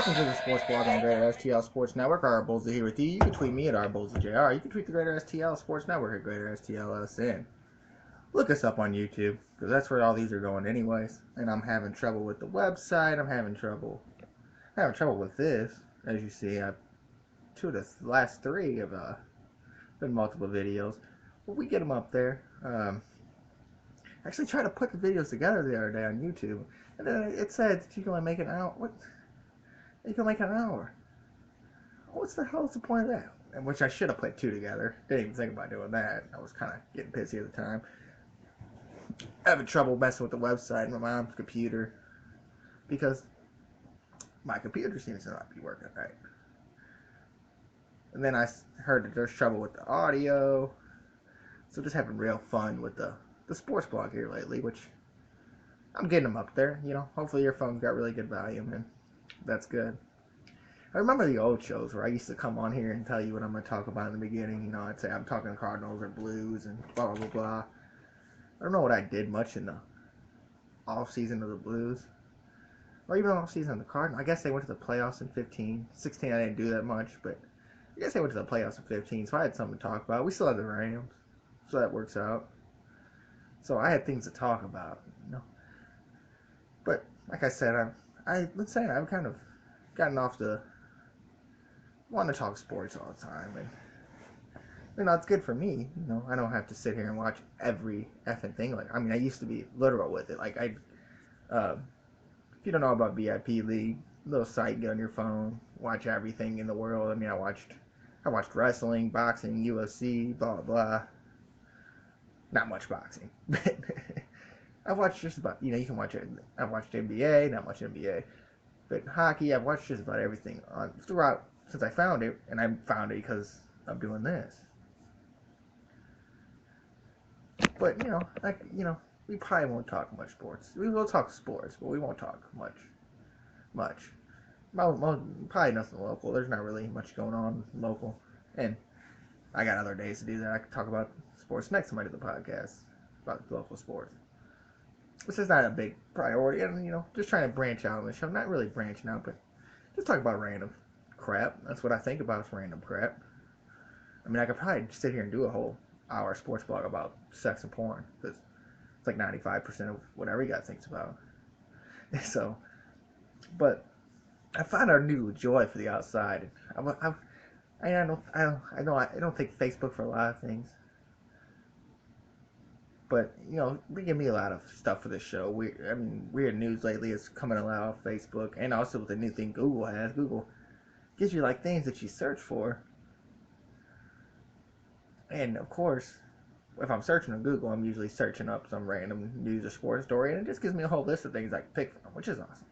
Welcome to the Sports Blog on the Greater STL Sports Network. RBolza here with you. You can tweet me at RBolzaJR. You can tweet the Greater STL Sports Network at Greater STLSN. Look us up on YouTube, because that's where all these are going anyways. And I'm having trouble with the website. I'm having trouble with this. As you see, two of the last three have been multiple videos. But we get them up there. I actually tried to put the videos together the other day on YouTube. And then it said that you can only make an hour. What? You can make an hour. What's the hell's the point of that? And which I should have put two together. Didn't even think about doing that. I was kind of getting pissy at the time. Having trouble messing with the website and my mom's computer because my computer seems to not be working right. And then I heard that there's trouble with the audio. So just having real fun with the sports blog here lately, which I'm getting them up there. You know, hopefully your phone's got really good volume and that's good. I remember the old shows where I used to come on here and tell you what I'm going to talk about in the beginning. You know, I'd say I'm talking Cardinals or Blues and blah, blah, blah. I don't know what I did much in the off-season of the Blues. Or even off-season of the Cardinals. I guess they went to the playoffs in 15. 16, I didn't do that much, but I guess they went to the playoffs in 15, so I had something to talk about. We still have the Rams, so that works out. So I had things to talk about, you know. But, like I said, I've kind of gotten off the want to talk sports all the time, and you know it's good for me. You know, I don't have to sit here and watch every effing thing. Like, I mean, I used to be literal with it. Like, if you don't know about VIP League, little site, get on your phone, watch everything in the world. I mean, I watched wrestling, boxing, UFC, blah blah blah. Not much boxing, but I've watched just about. You know, you can watch it. I've watched NBA, not much NBA, but hockey. I've watched just about everything on throughout. Since I found it, and I found it because I'm doing this. But we probably won't talk much sports. We will talk sports, but we won't talk much. Probably nothing local. There's not really much going on local, and I got other days to do that. I could talk about sports next time I do the podcast about local sports. This is not a big priority, and just trying to branch out on the show. Not really branching out, but just talk about random crap. That's what I think about is random crap. I mean, I could probably sit here and do a whole hour sports blog about sex and porn because it's like 95% of what every guy thinks about. So, but I found a new joy for the outside. I don't think Facebook for a lot of things, but they give me a lot of stuff for this show. Weird news lately is coming a lot off Facebook, and also with the new thing Google has. Google gives you like things that you search for, and of course, if I'm searching on Google, I'm usually searching up some random news or sports story, and it just gives me a whole list of things I can pick from, which is awesome.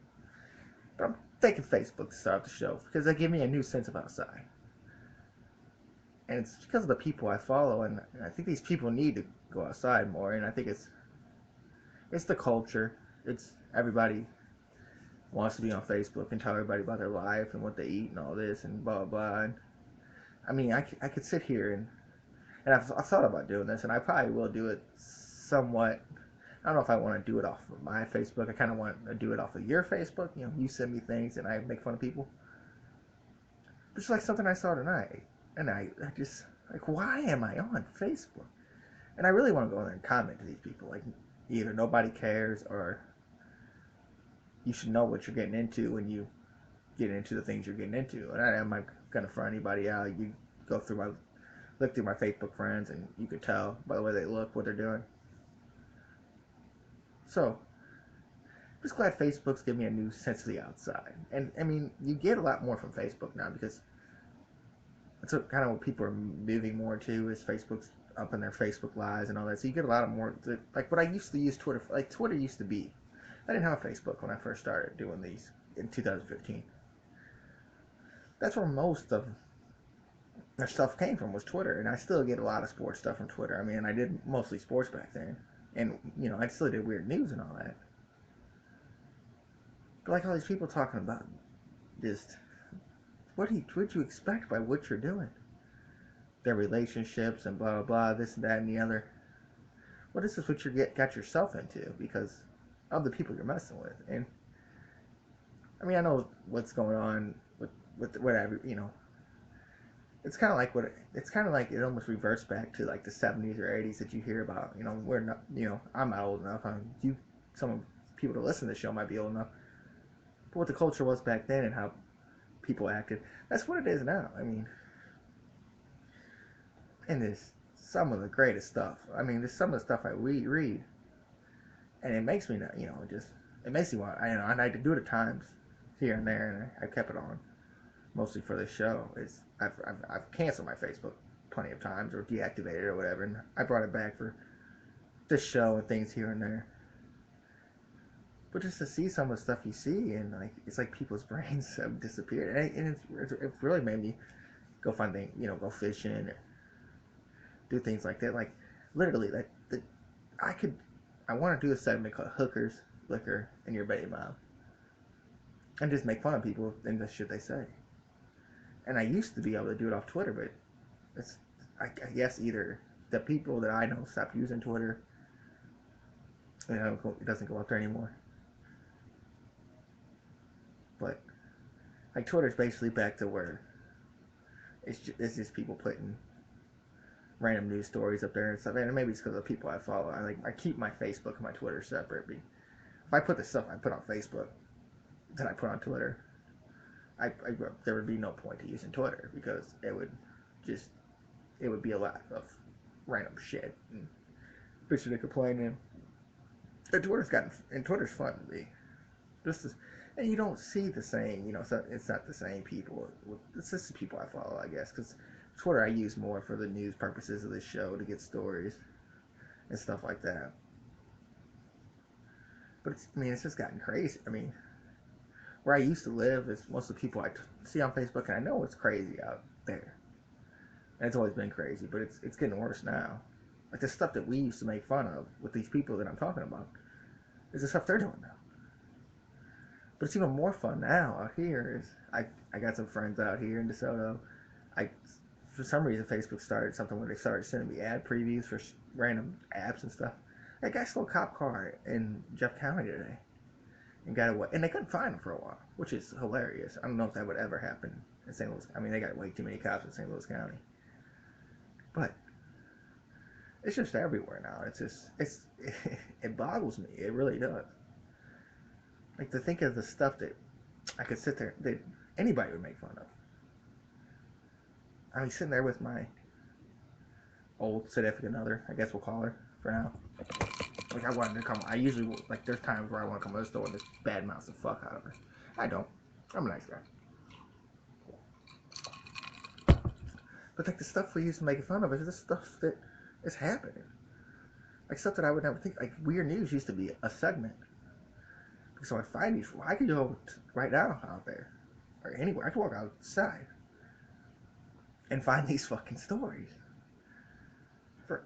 But I'm thanking Facebook to start the show because they give me a new sense of outside, and it's because of the people I follow, and I think these people need to go outside more, and I think it's the culture. It's everybody wants to be on Facebook and tell everybody about their life and what they eat and all this and blah blah. And I mean, I could sit here and I've thought about doing this, and I probably will do it somewhat. I don't know if I want to do it off of my Facebook. I kind of want to do it off of your Facebook. You send me things, and I make fun of people. But it's like something I saw tonight, and I just like, why am I on Facebook? And I really want to go in there and comment to these people, like either nobody cares or you should know what you're getting into when you get into the things you're getting into. And I'm not gonna front anybody out. You look through my Facebook friends, and you could tell by the way they look what they're doing. So, I'm just glad Facebook's giving me a new sense of the outside. And, I mean, you get a lot more from Facebook now because that's kind of what people are moving more to is Facebook's up in their Facebook Lives and all that. So you get a lot of more, like what I used to use Twitter, like Twitter used to be. I didn't have Facebook when I first started doing these in 2015. That's where most of their stuff came from was Twitter, and I still get a lot of sports stuff from Twitter. I mean, I did mostly sports back then, and I still did weird news and all that. But like all these people talking about, just what would you expect by what you're doing? Their relationships and blah blah blah, this and that and the other. What is this? What you got yourself into because of the people you're messing with, and I mean, I know what's going on with whatever, it's kind of like it's kind of like it almost reverts back to like the 70s or 80s that you hear about. We're not, I'm not old enough. Some of people to listen to the show might be old enough, but what the culture was back then and how people acted, that's what it is now. I mean, and it's some of the greatest stuff. I mean, there's some of the stuff I read, and it makes me, it makes me want, and I do it at times here and there, and I kept it on mostly for this show. I've canceled my Facebook plenty of times or deactivated it or whatever, and I brought it back for this show and things here and there. But just to see some of the stuff you see, and like it's like people's brains have disappeared, and it really made me go find things, go fishing, and do things like that. Like literally, I could, I want to do a segment called "Hookers, Liquor, and Your Baby Mom," and just make fun of people and the shit they say. And I used to be able to do it off Twitter, but it's I guess either the people that I know stopped using Twitter, it doesn't go up there anymore. But like Twitter's basically back to where it's just people putting random news stories up there and stuff. And maybe it's because of the people I follow. I keep my Facebook and my Twitter separate. If I put the stuff I put on Facebook that I put on Twitter, there would be no point to using Twitter because it would be a lot of random shit and bitching and complaining. And Twitter's fun to be. Just as, and you don't see the same, it's not the same people. It's just the people I follow, I guess, because Twitter I use more for the news purposes of this show to get stories and stuff like that. But it's just gotten crazy. I mean, where I used to live is most of the people I see on Facebook, and I know it's crazy out there. And it's always been crazy, but it's getting worse now. Like the stuff that we used to make fun of with these people that I'm talking about is the stuff they're doing now. But it's even more fun now out here. I got some friends out here in DeSoto. I For some reason Facebook started something where they started sending me ad previews for random apps and stuff. That guy stole a cop car in Jeff County today and got away, and they couldn't find him for a while, which is hilarious. I don't know if that would ever happen in St. Louis. I mean, they got way too many cops in St. Louis County, but it's just everywhere now. It boggles me. It really does. Like to think of the stuff that I could sit there that anybody would make fun of. I mean, sitting there with my old significant other, I guess we'll call her for now. Like I wanted to come. I usually like there's times where I want to come to the store and just badmouth the fuck out of her. I don't. I'm a nice guy. But like the stuff we used to make fun of is the stuff that is happening. Like stuff that I would never think. Like weird news used to be a segment. So I find these. I could go right now out there or anywhere. I could walk outside and find these fucking stories for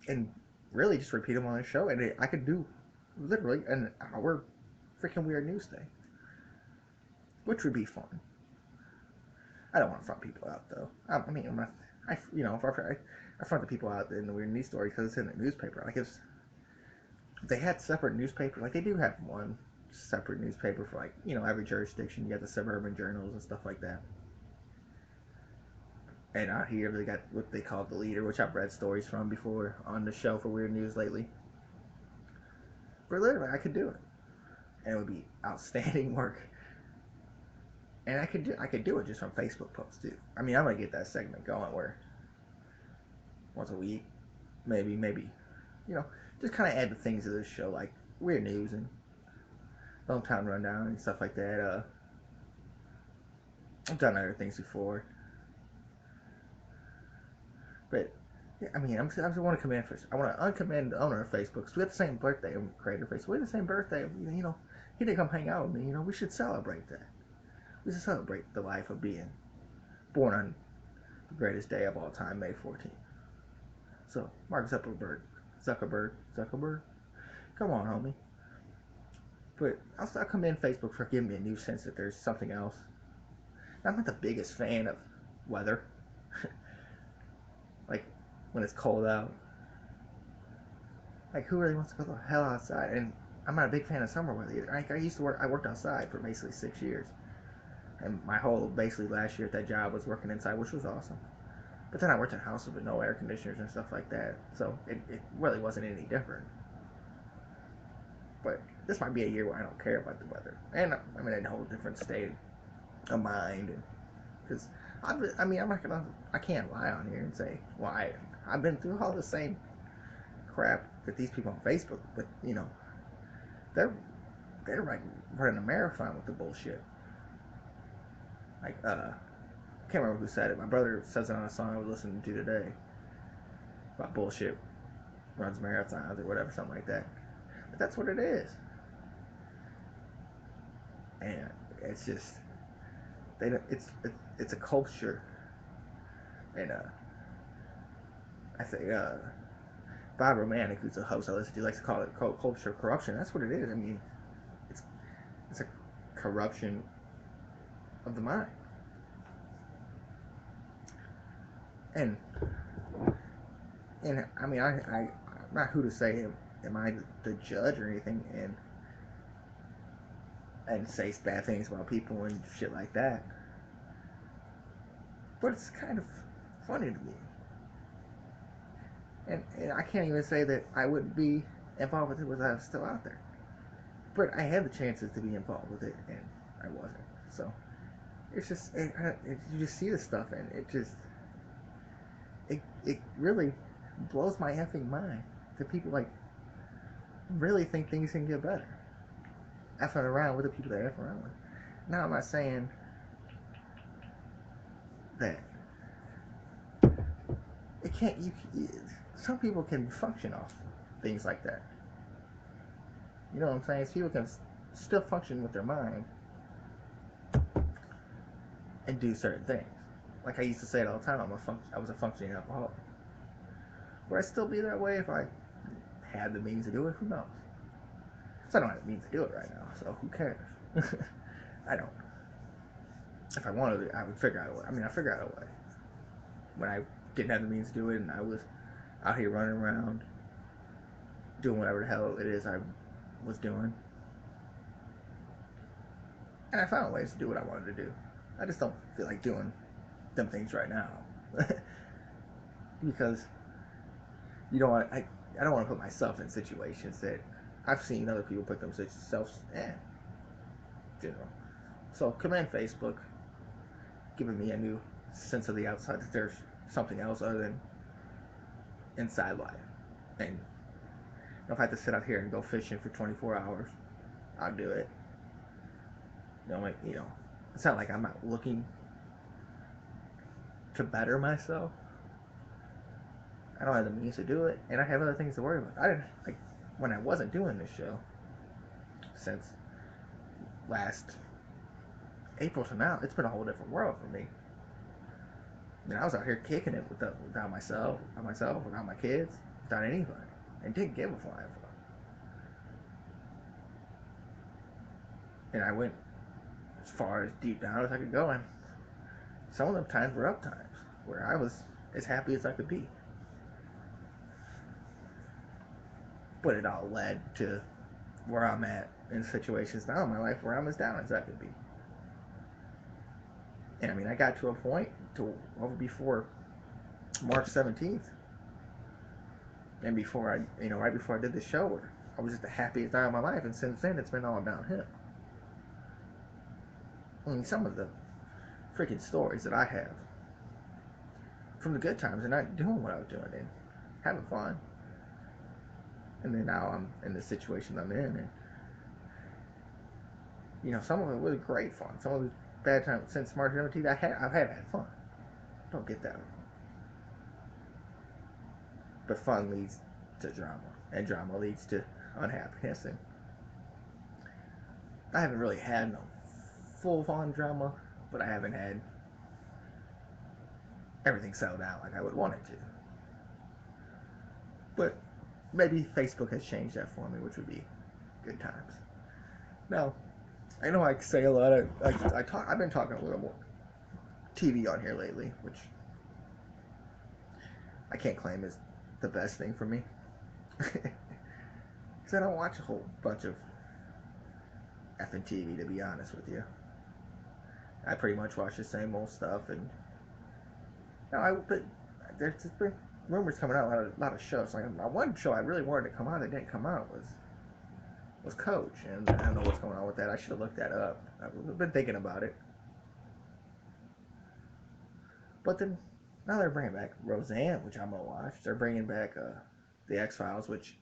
and really just repeat them on the show. And I could do literally an hour freaking weird news thing, which would be fun. I don't want to front people out though. I mean, I'm not. I front the people out in the weird news story because it's in the newspaper. Like if they had separate newspapers, like they do have one separate newspaper for like every jurisdiction. You got the suburban journals and stuff like that. And out here they got what they call the Leader, which I've read stories from before on the show for Weird News lately. But literally, I could do it, and it would be outstanding work. And I could do it just from Facebook posts too. I mean, I'm gonna get that segment going where once a week, maybe, just kind of add the things to this show like weird news and hometown rundown and stuff like that. I've done other things before, but yeah, I mean, I just want to commend first. I want to uncommend the owner of Facebook. Cause we have the same birthday, creator of Facebook. We have the same birthday. He didn't come hang out with me. We should celebrate that. We should celebrate the life of being born on the greatest day of all time, May 14th. So, Mark Zuckerberg, come on, homie. But I'll commend Facebook for giving me a new sense that there's something else. I'm not the biggest fan of weather. Like, when it's cold out. Like, who really wants to go the hell outside? And I'm not a big fan of summer weather either. I used to work. I worked outside for basically 6 years, and my whole basically last year at that job was working inside, which was awesome. But then I worked in houses with no air conditioners and stuff like that, so it really wasn't any different. But this might be a year where I don't care about the weather, and I'm in a whole different state of mind. Because I mean, I can't lie on here and say, well, I've been through all the same crap that these people on Facebook, but they're they're like running a marathon with the bullshit. Like, I can't remember who said it. My brother says it on a song I was listening to today about bullshit runs marathons or whatever, something like that. But that's what it is, and it's just they don't, it's a culture, and I think Bob Romantic, who's a host I listen to, likes to call it culture corruption. That's what it is. I mean, it's it's a corruption of the mind, and I mean, I'm not who to say am I the judge or anything, and say bad things about people and shit like that. But it's kind of funny to me, and I can't even say that I wouldn't be involved with it was I was still out there. But I had the chances to be involved with it, and I wasn't. So it's just you just see this stuff, and it really blows my effing mind that people like really think things can get better effing around with the people they F around with. Now I'm not saying that it can't. Some people can function off things like that. You know what I'm saying? People can still function with their mind and do certain things. Like I used to say it all the time. I was a functioning alcoholic. Would I still be that way if I had the means to do it? Who knows? So I don't have the means to do it right now. So who cares? I don't. If I wanted to, I would figure out a way. I mean, I figured out a way. When I didn't have the means to do it, and I was out here running around doing whatever the hell it is I was doing, and I found ways to do what I wanted to do. I just don't feel like doing them things right now because you don't want. I don't want to put myself in situations that I've seen other people put themselves in. You know. So commend Facebook giving me a new sense of the outside that there's something else other than inside life. And if I have to sit out here and go fishing for 24 hours, I'll do it. It's not like I'm not looking to better myself. I don't have the means to do it, and I have other things to worry about. I didn't like when I wasn't doing this show since last April to now. It's been a whole different world for me. I mean, I was out here kicking it without myself, without my kids, without anybody, and didn't give a flying fuck. And I went as far as deep down as I could go, and some of them times were up times where I was as happy as I could be. But it all led to where I'm at in situations now in my life where I'm as down as I could be. And I mean, I got to a point over before March 17th, and before right before I did the show, where I was just the happiest time of my life, and since then it's been all downhill. I mean, some of the freaking stories that I have from the good times and not doing what I was doing and having fun, and then now I'm in the situation I'm in, and some of it was great fun. Some of the bad times since March 17th, I've had fun. Don't get that. But fun leads to drama, and drama leads to unhappiness. And I haven't really had no full-on drama, but I haven't had everything settled out like I would want it to. But maybe Facebook has changed that for me, which would be good times. Now, I know I say a lot of I've been talking a little more TV on here lately, which I can't claim is the best thing for me. Because I don't watch a whole bunch of effing TV, to be honest with you. I pretty much watch the same old stuff, and but there's just been rumors coming out, a lot of shows. Like one show I really wanted to come out that didn't come out was Coach, and I don't know what's going on with that. I should have looked that up. I've been thinking about it, but then now they're bringing back Roseanne, which I'm gonna watch. They're bringing back the X Files, which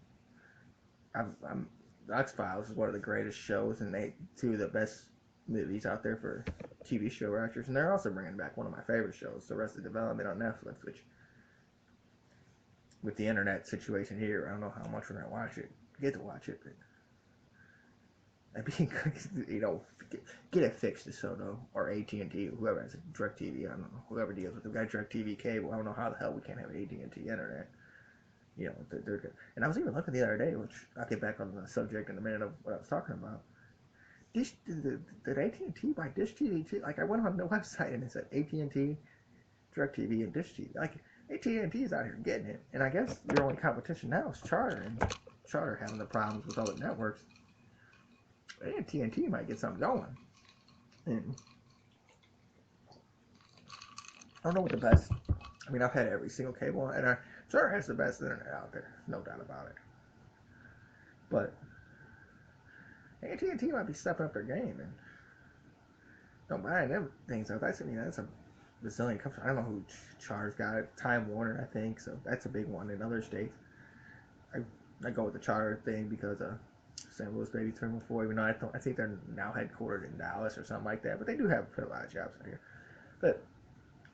I'm X Files is one of the greatest shows, and two of the best movies out there for TV show actors. And they're also bringing back one of my favorite shows, Arrested Development on Netflix, which with the internet situation here, I don't know how much we're gonna watch it, get to watch it, but I mean, get it fixed, DeSoto or AT&T, whoever has DirecTV. I don't know, whoever deals with the guy DirecTV cable. I don't know how the hell we can't have AT&T internet. They're good. And I was even looking the other day, which I'll get back on the subject in a minute of what I was talking about. Did AT&T buy Dish TV too? Like I went on the website and it said AT&T, DirecTV, and Dish TV. Like AT&T is out here getting it, and I guess your only competition now is Charter, and Charter having the problems with all the networks. AT&T might get something going. And I don't know what the best. I mean, I've had every single cable, and Charter has the best internet out there, no doubt about it. But AT&T might be stepping up their game and don't buy them things. So that's a Brazilian company. I don't know who Charter's got it. Time Warner, I think. So that's a big one in other states. I go with the Charter thing because St. Louis Baby Terminal 4, even though I think they're now headquartered in Dallas or something like that. But they do have a lot of jobs out here. But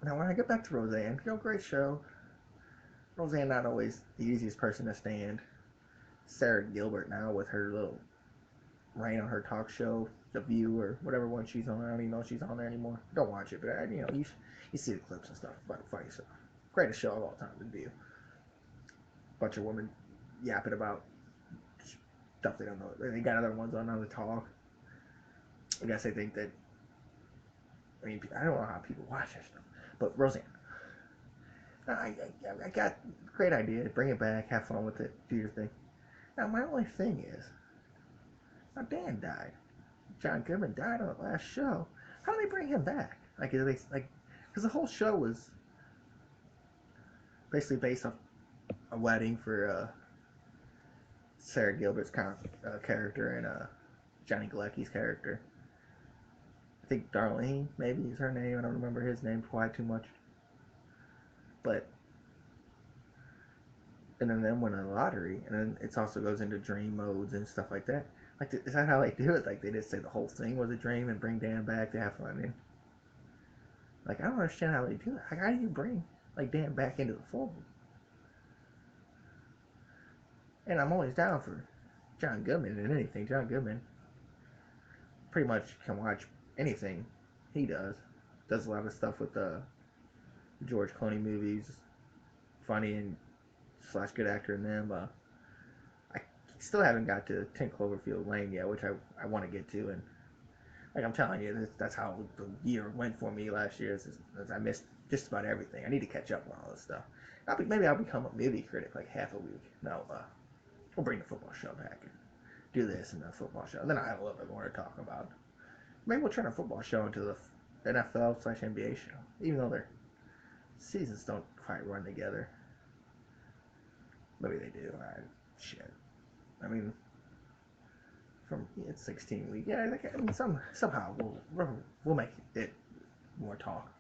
now when I get back to Roseanne, great show. Roseanne not always the easiest person to stand. Sarah Gilbert now with her little reign on her talk show, The View or whatever one she's on. I don't even know if she's on there anymore. Don't watch it, but you see the clips and stuff. Funny stuff. Greatest show of all time, The View. Bunch of women yapping about stuff they don't know. They got other ones on the talk. I guess they think that. I mean, I don't know how people watch this stuff, but Roseanne. I got great idea. Bring it back, have fun with it, do your thing. Now my only thing is, now Dan died. John Goodman died on the last show. How do they bring him back? Because the whole show was basically based on a wedding for Sarah Gilbert's character and Johnny Galecki's character. I think Darlene maybe is her name. I don't remember his name quite too much. But and then they win a lottery, and then it also goes into dream modes and stuff like that. Like, is that how they do it? Like, they just say the whole thing was a dream and bring Dan back to have fun. And like, I don't understand how they do it. Like, how do you bring like Dan back into the fold? And I'm always down for John Goodman and anything. John Goodman pretty much can watch anything he does. Does a lot of stuff with the George Clooney movies. Funny and / good actor in them. I still haven't got to 10 Cloverfield Lane yet, which I want to get to. And like I'm telling you, that's how the year went for me last year. Is I missed just about everything. I need to catch up on all this stuff. Maybe I'll become a movie critic like half a week. No, we'll bring the football show back and do this and the football show. And then I'll have a little bit more to talk about. Maybe we'll turn a football show into the NFL / NBA show, even though their seasons don't quite run together. Maybe they do. Shit. I mean, it's 16 weeks. Yeah, I mean, somehow we'll make it more talk.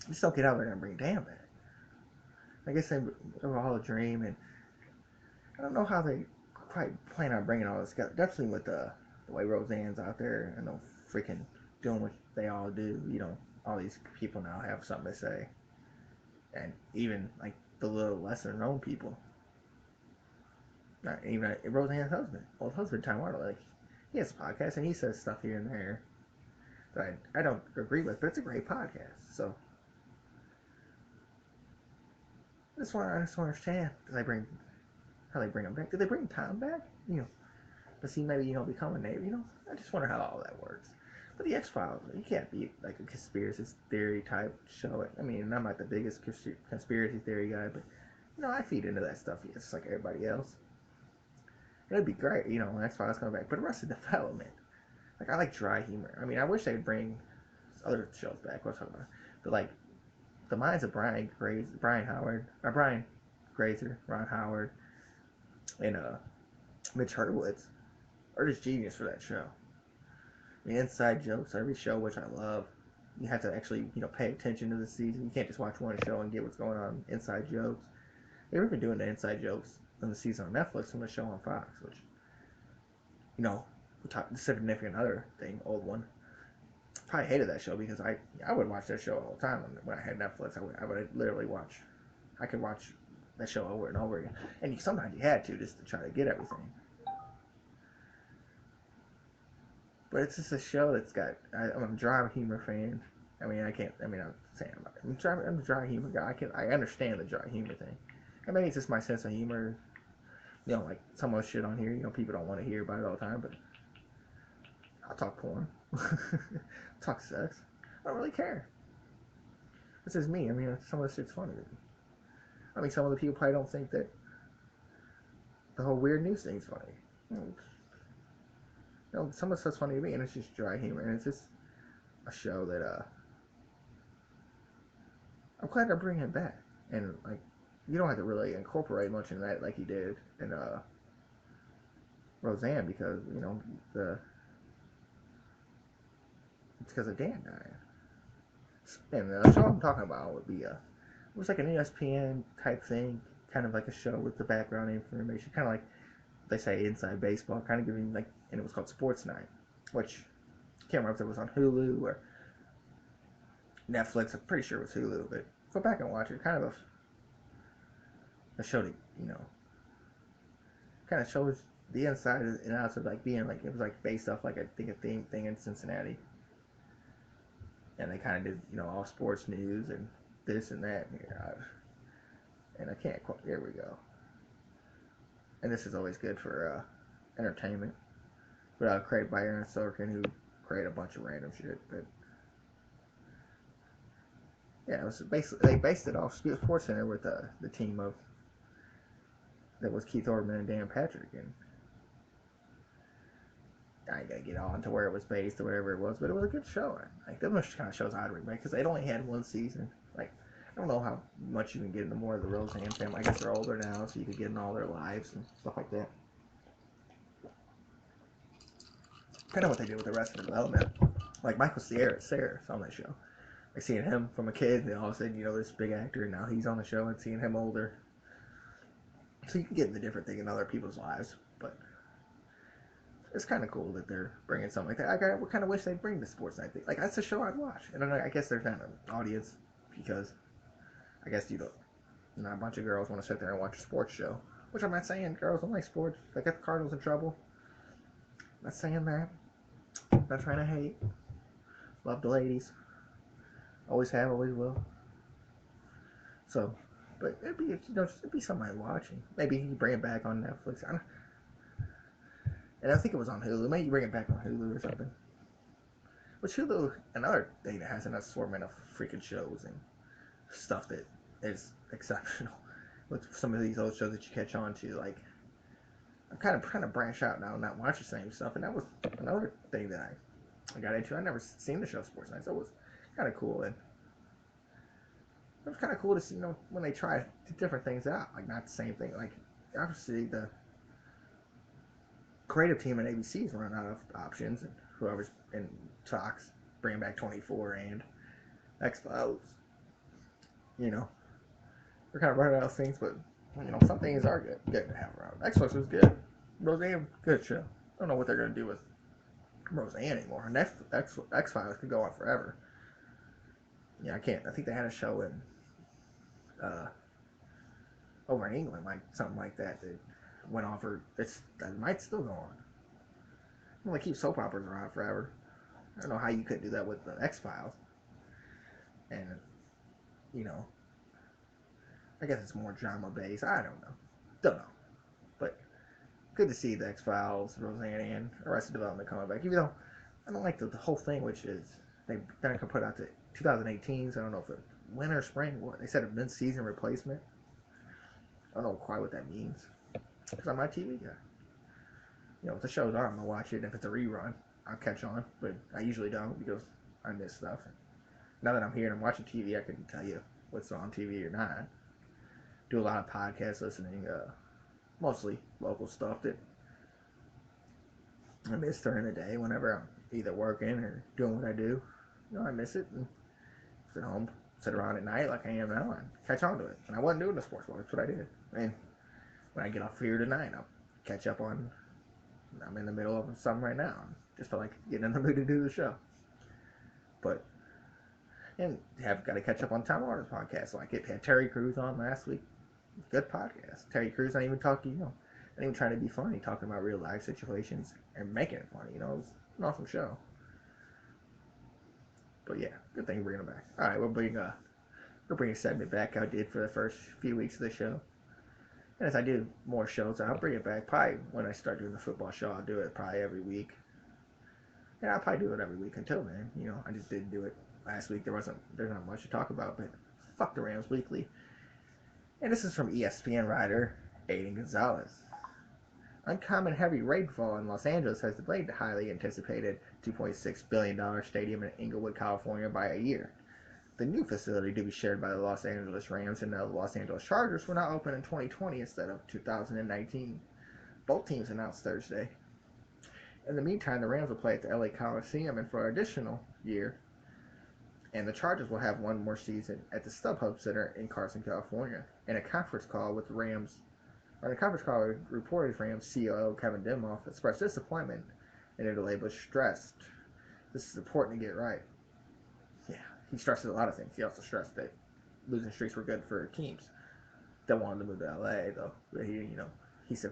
Just don't get out there and bring Dan back. I guess they were all a dream, and I don't know how they quite plan on bringing all this together. Definitely with the way Roseanne's out there and the freaking doing what they all do. All these people now have something to say, and even like the little lesser known people. Not even Roseanne's husband, old husband, Time Warner. Like, he has a podcast and he says stuff here and there that I don't agree with, but it's a great podcast. So I just want to understand how they bring him back. Did they bring Tom back? Does he maybe become a neighbor? I just wonder how all that works. But the X Files, you can't be like a conspiracy theory type show. I mean, I'm not the biggest conspiracy theory guy, but I feed into that stuff just like everybody else. It'd be great, you know, X-Files coming back. But Arrested Development, like, I like dry humor. I mean, I wish they'd bring other shows back. What I'm talking about, but like the minds of Brian Howard, or Brian Grazer, Ron Howard, and Mitch Hurwitz are just genius for that show. The inside jokes, every show, which I love. You have to actually, you know, pay attention to the season. You can't just watch one show and get what's going on. Inside jokes. They've been doing the inside jokes in the season on Netflix from the show on Fox, which, you know, we talked the significant other thing, old one. Probably hated that show because I would watch that show all the time when I had Netflix. I would literally watch. I could watch that show over and over again, and sometimes you had to just to try to get everything. But it's just a show that's got. I'm a dry humor fan. I mean, I can't. I mean, I'm saying I'm a dry humor guy. I understand the dry humor thing, and maybe it's just my sense of humor. You know, like some of the shit on here. You know, people don't want to hear about it all the time, but I'll talk porn, talk sex. I don't really care. This is me. I mean, some of the shit's funny to me. I mean, some of the people probably don't think that the whole weird news thing's funny. You know, some of the stuff's funny to me, and it's just dry humor, and it's just a show that I'm glad they're bringing it back. And like, you don't have to really incorporate much in that like you did in Roseanne because you know it's because of Dan dying. And the show I'm talking about would be it was like an ESPN type thing, kind of like a show with the background information, kind of like they say inside baseball, kind of giving like, and it was called Sports Night, which I can't remember if it was on Hulu or Netflix. I'm pretty sure it was Hulu, but go back and watch it. Kind of a show that you know kind of shows the inside and outside of like being like it was like based off like I think a thing in Cincinnati, and they kind of did you know all sports news and this and that, and I can't quite. Here we go. And this is always good for entertainment. But created by Aaron Sorkin, who created a bunch of random shit. But yeah, it was basically they based it off Sports Center with the team of that was Keith Orman and Dan Patrick, and I ain't gonna get on to where it was based or whatever it was, but it was a good show. Like those kind of shows I'd remake because they'd only had one season. Like I don't know how much you can get into more of the Roseanne family. I guess they're older now, so you could get in all their lives and stuff like that. Kind of what they did with the rest of the development. Like Michael Cera's on that show. Like seeing him from a kid, and all of a sudden, you know, this big actor, and now he's on the show, and seeing him older. So you can get into different things in other people's lives, but it's kind of cool that they're bringing something like that. I kind of wish they'd bring the Sports Night thing. Like that's a show I'd watch, and I guess there's not an audience because I guess you don't. Not a bunch of girls want to sit there and watch a sports show. Which I'm not saying girls don't like sports. They got the Cardinals in trouble. I'm not saying that. I'm not trying to hate. Love the ladies. Always have, always will. So, but it'd be it'd be something I'd watching. Maybe you bring it back on Netflix. And I think it was on Hulu. Maybe you bring it back on Hulu or something. Which Hulu, another thing that has an assortment of freaking shows and stuff that is exceptional. With some of these old shows that you catch on to, like I'm kind of trying to branch out now and not watch the same stuff. And that was another thing that I got into. I never seen the show Sports Night, so it was kind of cool. And it was kind of cool to see, you know, when they try different things out, like not the same thing. Like obviously the creative team at ABC is running out of options, and whoever's in talks bringing back 24 and X Files, you know, they're kind of running out of things, but you know, some things are good to have around. X Files was good. Roseanne, good show. I don't know what they're gonna do with Roseanne anymore. And X Files could go on forever. Yeah, I can't. I think they had a show in uh, over in England, like something like that went on for that might still go on. Well, they keep soap operas around forever. I don't know how you could do that with the X Files. And you know, I guess it's more drama based. I don't know. But good to see the X Files, Roseanne, and Arrested Development coming back. Even though I don't like the whole thing, which is they're gonna put out to 2018. So I don't know if it's winter or spring. What they said a mid-season replacement. I don't know quite what that means because I'm my TV guy. If the show's on, I'm gonna watch it. And if it's a rerun, I'll catch on. But I usually don't because I miss stuff. Now that I'm here and I'm watching TV, I can tell you what's on TV or not. Do a lot of podcast listening, mostly local stuff that I miss during the day whenever I'm either working or doing what I do. I miss it and sit home, sit around at night like I am now and catch on to it. And I wasn't doing the sports ball. That's what I did. And when I get off here tonight, I'll catch up on. I'm in the middle of something right now. Just feel like getting in the mood to do the show. But and have got to catch up on Tom Arnold's podcast. Like it had Terry Crews on last week. Good podcast. Terry Crews not even talking, not even trying to be funny, talking about real life situations and making it funny. It was an awesome show. But yeah, good thing bringing it back. All right, we'll bring a segment back I did for the first few weeks of the show. And as I do more shows, I'll bring it back. Probably when I start doing the football show, I'll do it probably every week. Yeah, I'll probably do it every week until then. I just didn't do it last week. There's not much to talk about, but fuck the Rams weekly. And this is from ESPN writer Aiden Gonzalez. Uncommon heavy rainfall in Los Angeles has delayed the highly anticipated $2.6 billion stadium in Inglewood, California by a year. The new facility, to be shared by the Los Angeles Rams and the Los Angeles Chargers, will now open in 2020 instead of 2019. Both teams announced Thursday. In the meantime, the Rams will play at the LA Coliseum for an additional year, and the Chargers will have one more season at the StubHub Center in Carson, California. In a conference call with Rams COO Kevin Demoff expressed disappointment in the delay, but stressed this is important to get right. Yeah, he stressed a lot of things. He also stressed that losing streaks were good for teams that wanted to move to LA, though. But he said,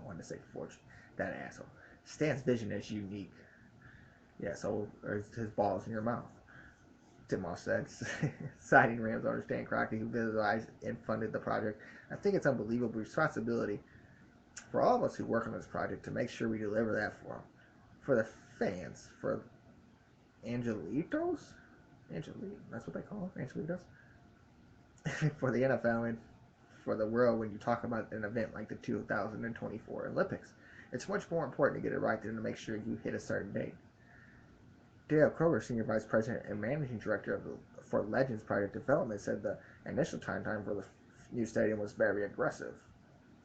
wanted to say fortune. That asshole. Stan's vision is unique. Yeah, so his balls in your mouth. Demoff said, citing Rams owner Stan Kroenke, who visualized and funded the project. I think it's unbelievable responsibility for all of us who work on this project to make sure we deliver that for them. For the fans, for Angelitos? That's what they call them, Angelitos? For the NFL and for the world when you talk about an event like the 2024 Olympics. It's much more important to get it right than to make sure you hit a certain date. Dale Kroger, Senior Vice President and Managing Director for Legends Project Development, said the initial timeline for the new stadium was very aggressive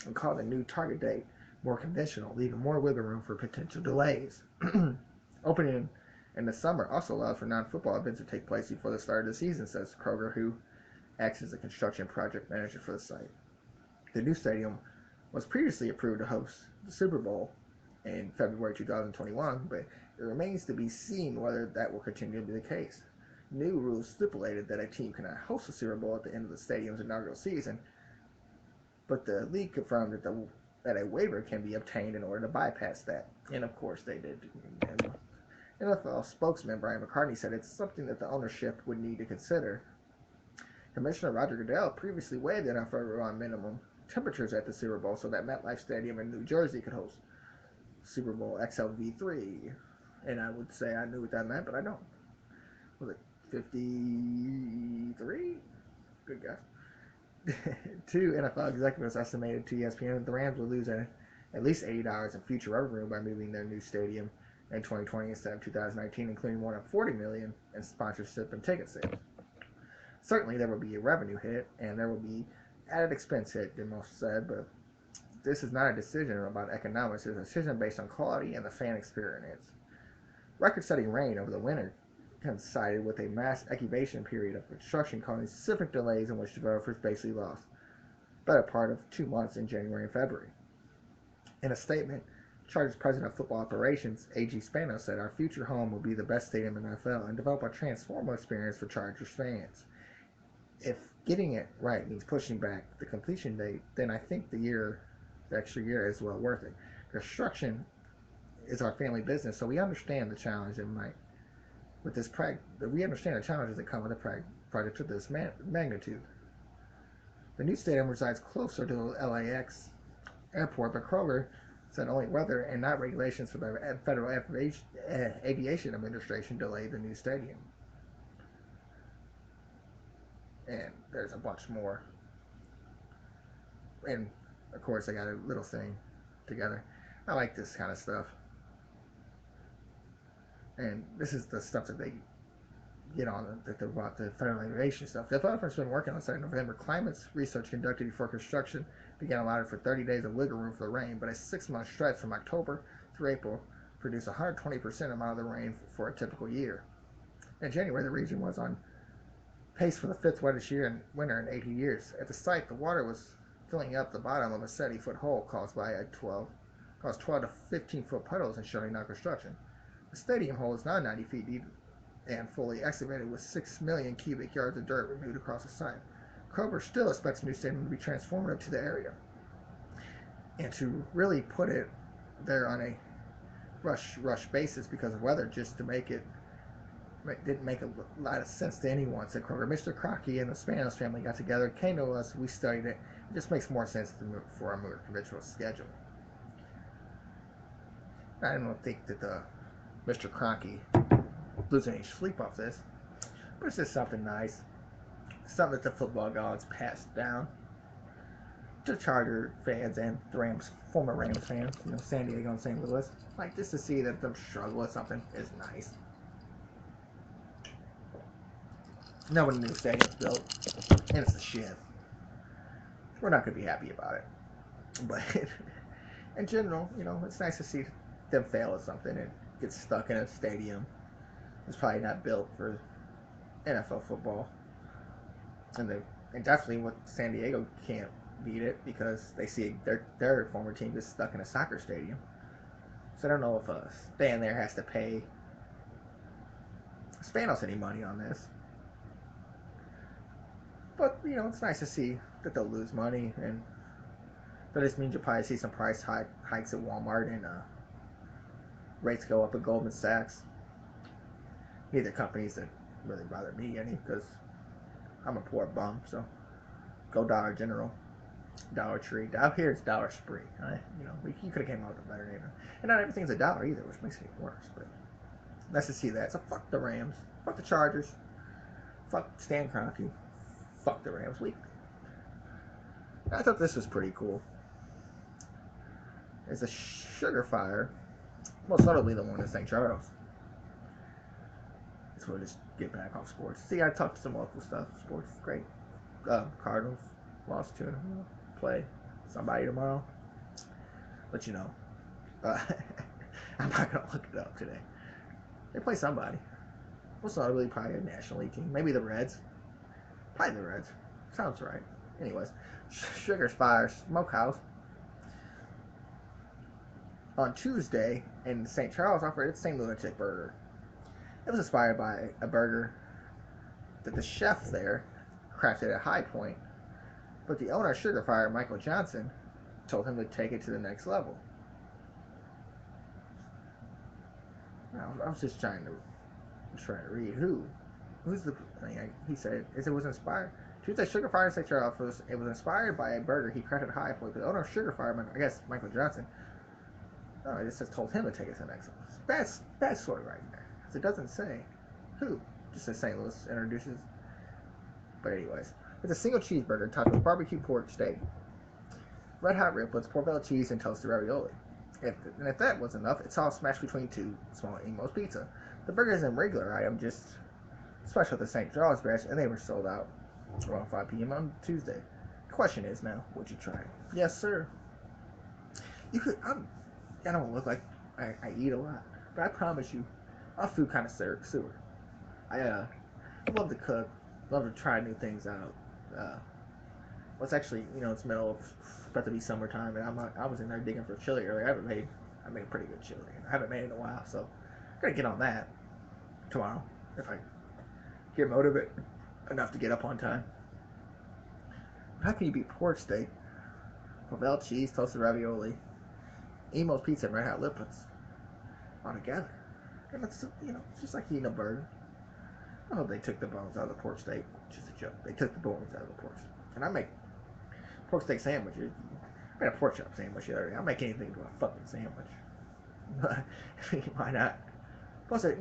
and called the new target date more conventional, leaving more wiggle room for potential delays. Opening in the summer also allows for non-football events to take place before the start of the season, says Kroger, who acts as a construction project manager for the site. The new stadium was previously approved to host the Super Bowl in February 2021, but it remains to be seen whether that will continue to be the case. New rules stipulated that a team cannot host the Super Bowl at the end of the stadium's inaugural season, but the league confirmed that a waiver can be obtained in order to bypass that. And of course they did. NFL spokesman Brian McCartney said it's something that the ownership would need to consider. Commissioner Roger Goodell previously waived the NFL on minimum temperatures at the Super Bowl so that MetLife Stadium in New Jersey could host Super Bowl XLV3. And I would say I knew what that meant, but I don't. Was it 53? Good guess. Two NFL executives estimated to ESPN that the Rams would lose at least $80 in future revenue by moving their new stadium in 2020 instead of 2019, including more than $40 million in sponsorship and ticket sales. Certainly, there will be a revenue hit, and there will be added expense hit, Demoff said, but this is not a decision about economics. It's a decision based on quality and the fan experience. Record-setting rain over the winter coincided with a mass incubation period of construction, causing specific delays in which developers basically lost the better part of 2 months in January and February. In a statement, Chargers President of Football Operations, A.G. Spano, said, "Our future home will be the best stadium in the NFL and develop a transformative experience for Chargers fans. If getting it right means pushing back the completion date, then I think the extra year is well worth it. Construction is our family business, so we understand the challenge that we understand the challenges that come with a project of this magnitude. The new stadium resides closer to the LAX airport, but Kroger said only weather and not regulations from the Federal Aviation Administration delayed the new stadium." And there's a bunch more. And of course, I got a little thing together. I like this kind of stuff. And this is the stuff that they get on the federal aviation stuff. The developer's been working on starting November. Climate research conducted before construction began allowed for 30 days of wiggle room for the rain, but a 6-month stretch from October through April produced 120% amount of the rain for a typical year. In January, the region was on pace for the fifth wettest winter in 80 years. At the site, the water was filling up the bottom of a 70-foot hole caused 12 to 15-foot puddles and shutting down construction. The stadium hole is now 90 feet deep and fully excavated with 6 million cubic yards of dirt removed across the site. Kroger still expects the new stadium to be transformative to the area and to really put it there on a rush basis because of weather, just to make it didn't make a lot of sense to anyone, said Kroger. Mr. Crockett and the Spanos family got together, came to us, we studied it. It just makes more sense for a more conventional schedule. I don't think that Mr. Crockett losing any sleep off this, but it's just something nice. Something that the football gods passed down to Charger fans and the former Rams fans, San Diego and St. Louis. Like, just to see that them struggle with something is nice. Now when the new stadium's built, and it's a shit, we're not going to be happy about it. But in general, it's nice to see them fail at something and get stuck in a stadium that's probably not built for NFL football. And definitely what San Diego can't beat it because they see their former team just stuck in a soccer stadium. So I don't know if staying there has to pay Spanos any money on this. But, it's nice to see that they'll lose money, and that just means you'll probably see some price hikes at Walmart and rates go up at Goldman Sachs. Neither companies that really bother me any because I'm a poor bum, so go Dollar General, Dollar Tree. Out here it's Dollar Spree. You could have came up with a better name. And not everything's a dollar either, which makes it worse. But nice to see that. So fuck the Rams, fuck the Chargers, fuck Stan Kroenke, fuck the Rams. I thought this was pretty cool. There's a sugar fire, most notably the one in St. Charles. So we'll just get back off sports. See, I talked some local stuff. Sports is great. Cardinals lost 2-0. Play somebody tomorrow. But I'm not gonna look it up today. They play somebody. Most notably, probably a National League team. Maybe the Reds. Probably the Reds. Sounds right. Anyways, Sugar Fire Smokehouse on Tuesday in St. Charles operated St. Lunatic Burger. It was inspired by a burger that the chef there crafted at High Point, but the owner of Sugar Fire, Michael Johnson, told him to take it to the next level. I was just trying to read who's the. He said it was inspired. Tuesday, Sugar Fire St. Charles it was inspired by a burger he crafted at High Point. The owner of Sugar Fire, I guess Michael Johnson. No, it just told him to take it to the next level. Bad story right there. It doesn't say who. Just says St. Louis introduces. But anyways, it's a single cheeseburger topped with barbecue pork steak, red hot riblets, portobello cheese, and toasted ravioli. If that was enough, it's all smashed between 2 small Imo's pizza. The burger is a regular item, just special at the St. Charles branch, and they were sold out around 5 p.m. on Tuesday. The question is now, would you try it? Yes, sir. You could. I don't look like I eat a lot, but I promise you, I'm a food connoisseur. I love to cook, love to try new things out. It's actually, it's about to be summertime, and I was in there digging for chili earlier. I made a pretty good chili. I haven't made it in a while, so I'm gonna get on that tomorrow if I get motivated enough to get up on time. How can you beat pork steak, portobello cheese, toasted ravioli, Imo's pizza, and red hot liplets all together? And it's just like eating a burger. I hope they took the bones out of the pork steak. Just a joke. They took the bones out of the pork steak. And I make pork steak sandwiches. I made a pork chop sandwich the other day. I'll make anything into a fucking sandwich. Why not? Plus, it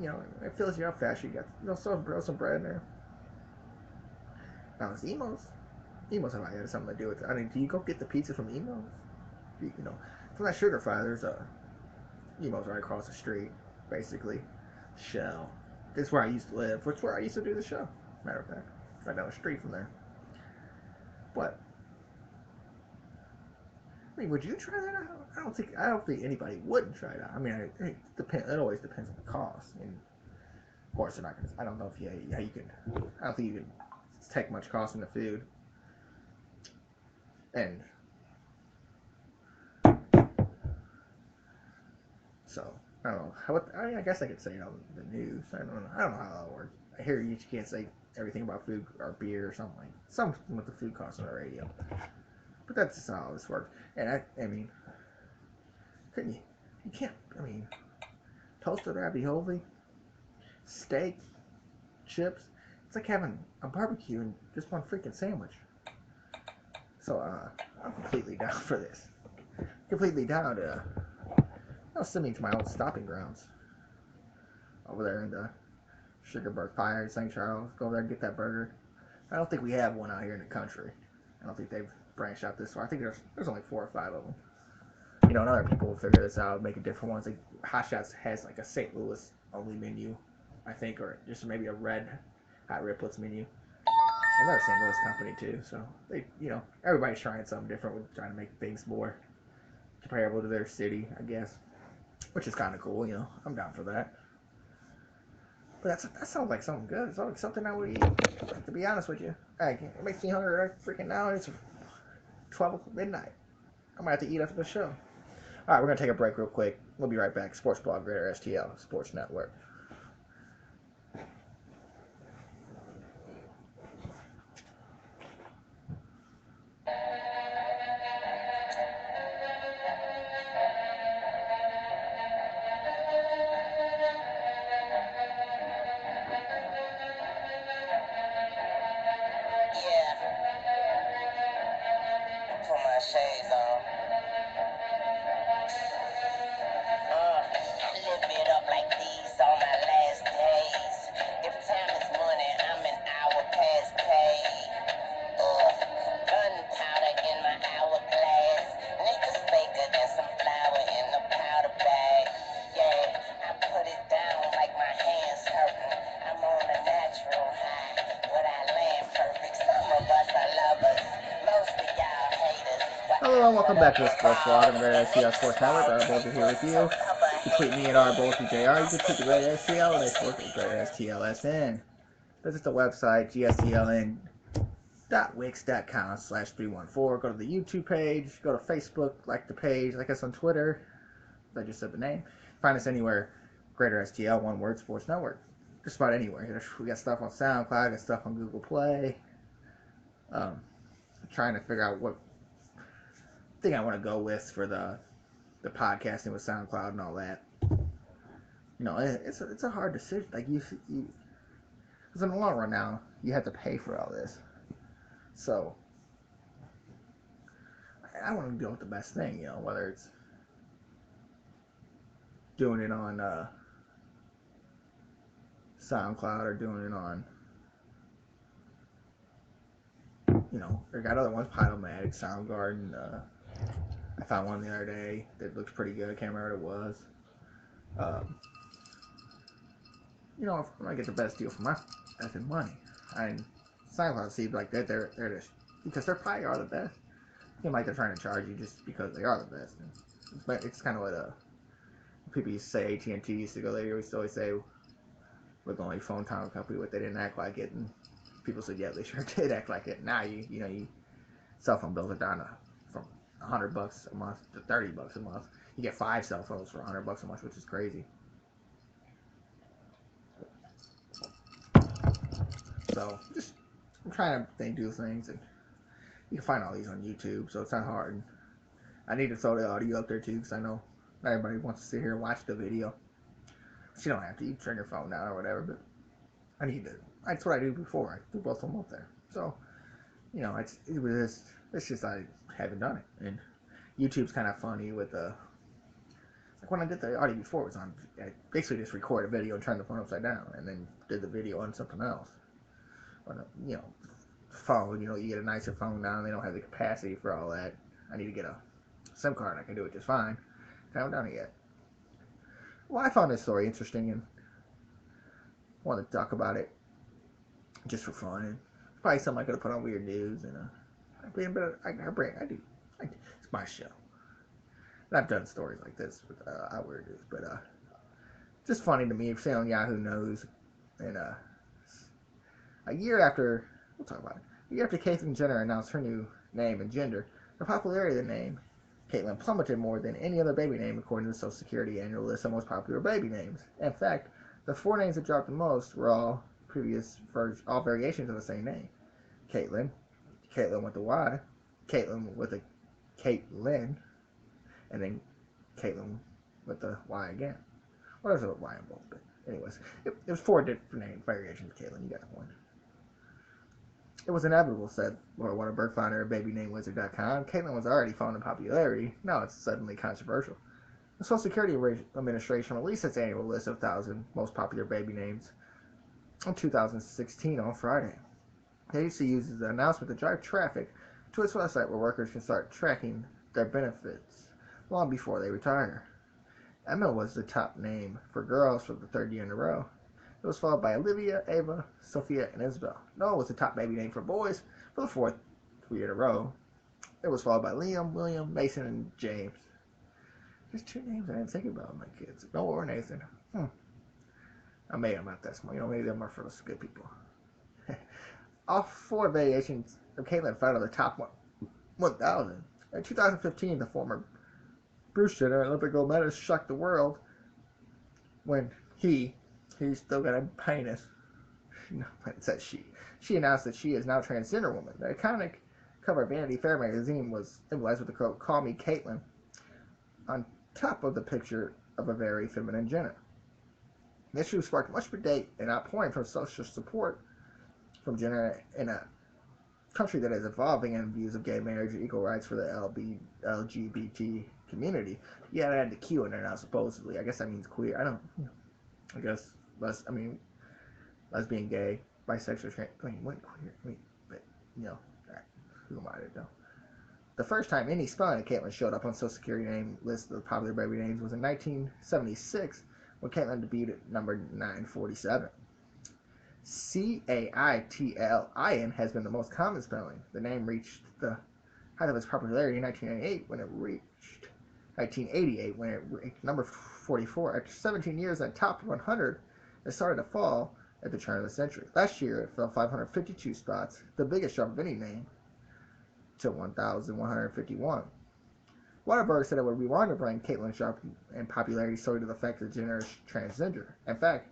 fills you up faster. You got some bread in there. Now, it's Imo's. Imo's have something to do with it. I mean, do you go get the pizza from Imo's? from that Sugar Fry, there's a Emo's right across the street, basically. Shell. This is where I used to live, which is where I used to do the show. Matter of fact, right down the street from there. But I mean, would you try that out? I don't think anybody wouldn't try it out. I mean, it depends. It always depends on the cost. And of course, they're not gonna. I don't know if you can. I don't think you can take much cost in the food. And so I don't know. I guess I could say it on the news. I don't know. I don't know how that works. I hear you can't say everything about food or beer or something with the food costs on the radio. But that's just how this works. And I mean, couldn't you? You can't. I mean, toasted ravioli, steak, chips. It's like having a barbecue and just one freaking sandwich. So I'm completely down for this. Completely down to. I'll send me to my old stopping grounds over there in the Sugarburg Pie, St. Charles. Go over there and get that burger. I don't think we have one out here in the country. I don't think they've branched out this far. I think there's only 4 or 5 of them. You know, and other people will figure this out, make different ones. Like Hot Shots has like a St. Louis only menu, I think, or just maybe a red Hot Riplets menu. Another St. Louis company too. So they, everybody's trying something different. We're trying to make things more comparable to their city, I guess, which is kind of cool. I'm down for that. But that sounds like something good. It sounds like something I would eat. To be honest with you, it makes me hungry right freaking now. It's 12 midnight. I might have to eat after the show. All right, we're gonna take a break real quick. We'll be right back. Sports Blog Greater STL Sports Network. Hello and welcome back to the Sports Blog on the Greater STL Sports Network. Both are here with you. You can tweet me at RBolseyJR. You can tweet the Greater STL and Sports at Greater STLSN. Visit the website gstln.wix.com/314. Go to the YouTube page. Go to Facebook. Like the page. Like us on Twitter. I just said the name. Find us anywhere. Greater STL, one word, Sports Network. Just about anywhere. We got stuff on SoundCloud. Got stuff on Google Play. Trying to figure out what thing I want to go with for the podcasting with SoundCloud and all that. It's a hard decision. Like because in the long run now you have to pay for all this. So I want to go with the best thing. Whether it's doing it on SoundCloud or doing it on I got other ones, Podomatic, Soundgarden. I found one the other day that looks pretty good. I can't remember what it was. If I'm gonna get the best deal for my effing money, SoundCloud seems like they're just because they probably are the best. Like they're trying to charge you just because they are the best. But it's kind of what people used to say. AT&T used to go. They used to always say we're the only phone tower company, but they didn't act like it. And people said, yeah, they sure did act like it. Now you cell phone bills are down from $100 a month to $30 a month. You get 5 cell phones for $100 a month, which is crazy. So I'm trying to do things, and you can find all these on YouTube, so it's not hard. I need to throw the audio up there too, because I know not everybody wants to sit here and watch the video. But you don't have to. You turn your phone down or whatever. But I need to. That's what I do before. I do both of them up there. So it's just I haven't done it, and YouTube's kind of funny with like when I did the audio before, it was on. I basically just recorded a video and turned the phone upside down, and then did the video on something else. But phone, you get a nicer phone now, and they don't have the capacity for all that. I need to get a SIM card, I can do it just fine. I haven't done it yet. Well, I found this story interesting and wanted to talk about it just for fun. And probably something I could have put on Weird News. And I do. It's my show. And I've done stories like this with Weird News, but just funny to me. Saying on Yahoo News, and a year after, we'll talk about it. A year after Caitlyn Jenner announced her new name and gender, the popularity of the name Caitlyn plummeted more than any other baby name according to the Social Security annual list of most popular baby names. In fact, the 4 names that dropped the most were all variations of the same name. Caitlyn, Caitlyn with a Y, Caitlyn with a Caitlyn, and then Caitlyn with the Y again. Well, there's a Y in both, but anyways, it was 4 different name variations of Caitlyn. You got one. It was inevitable, said Laura Waterberg, founder of BabyNameWizard.com. Caitlyn was already found in popularity. Now it's suddenly controversial. The Social Security Administration released its annual list of 1,000 most popular baby names in 2016 on Friday. The agency uses the announcement to drive traffic to its website where workers can start tracking their benefits long before they retire. Emma was the top name for girls for the 3rd year in a row. It was followed by Olivia, Ava, Sophia, and Isabel. Noah was the top baby name for boys for the 4th year in a row. It was followed by Liam, William, Mason, and James. There's 2 names I didn't think about my kids. Noah or Nathan. I made them not that small. Maybe them are for those good people. All 4 variations of Caitlyn found on the top 1,000. In 2015, the former Bruce Jenner Olympic gold medalist shocked the world when he's still got a penis. No, it says she. She announced that she is now a transgender woman. The iconic cover of Vanity Fair magazine was emblazoned with the quote, "Call me Caitlyn," on top of the picture of a very feminine Jenner. The issue sparked much debate and outpouring from social support from Jenner in a country that is evolving in views of gay marriage and equal rights for the LGBT community. Yeah, I had the Q in there now, supposedly. I guess that means queer. I guess lesbian, gay, bisexual, what queer? But, who am I to know? The first time any spelling of Caitlyn showed up on Social Security name list of popular baby names was in 1976 when Caitlyn debuted at number 947. Caitlin has been the most common spelling. The name reached the height of its popularity in 1988 when it reached number 44. After 17 years at top 100, it started to fall at the turn of the century. Last year, it fell 552 spots, the biggest drop of any name, to 1,151. Waterberg said it would be wrong to bring Caitlyn's drop in popularity solely to the fact that Jenner is transgender. In fact,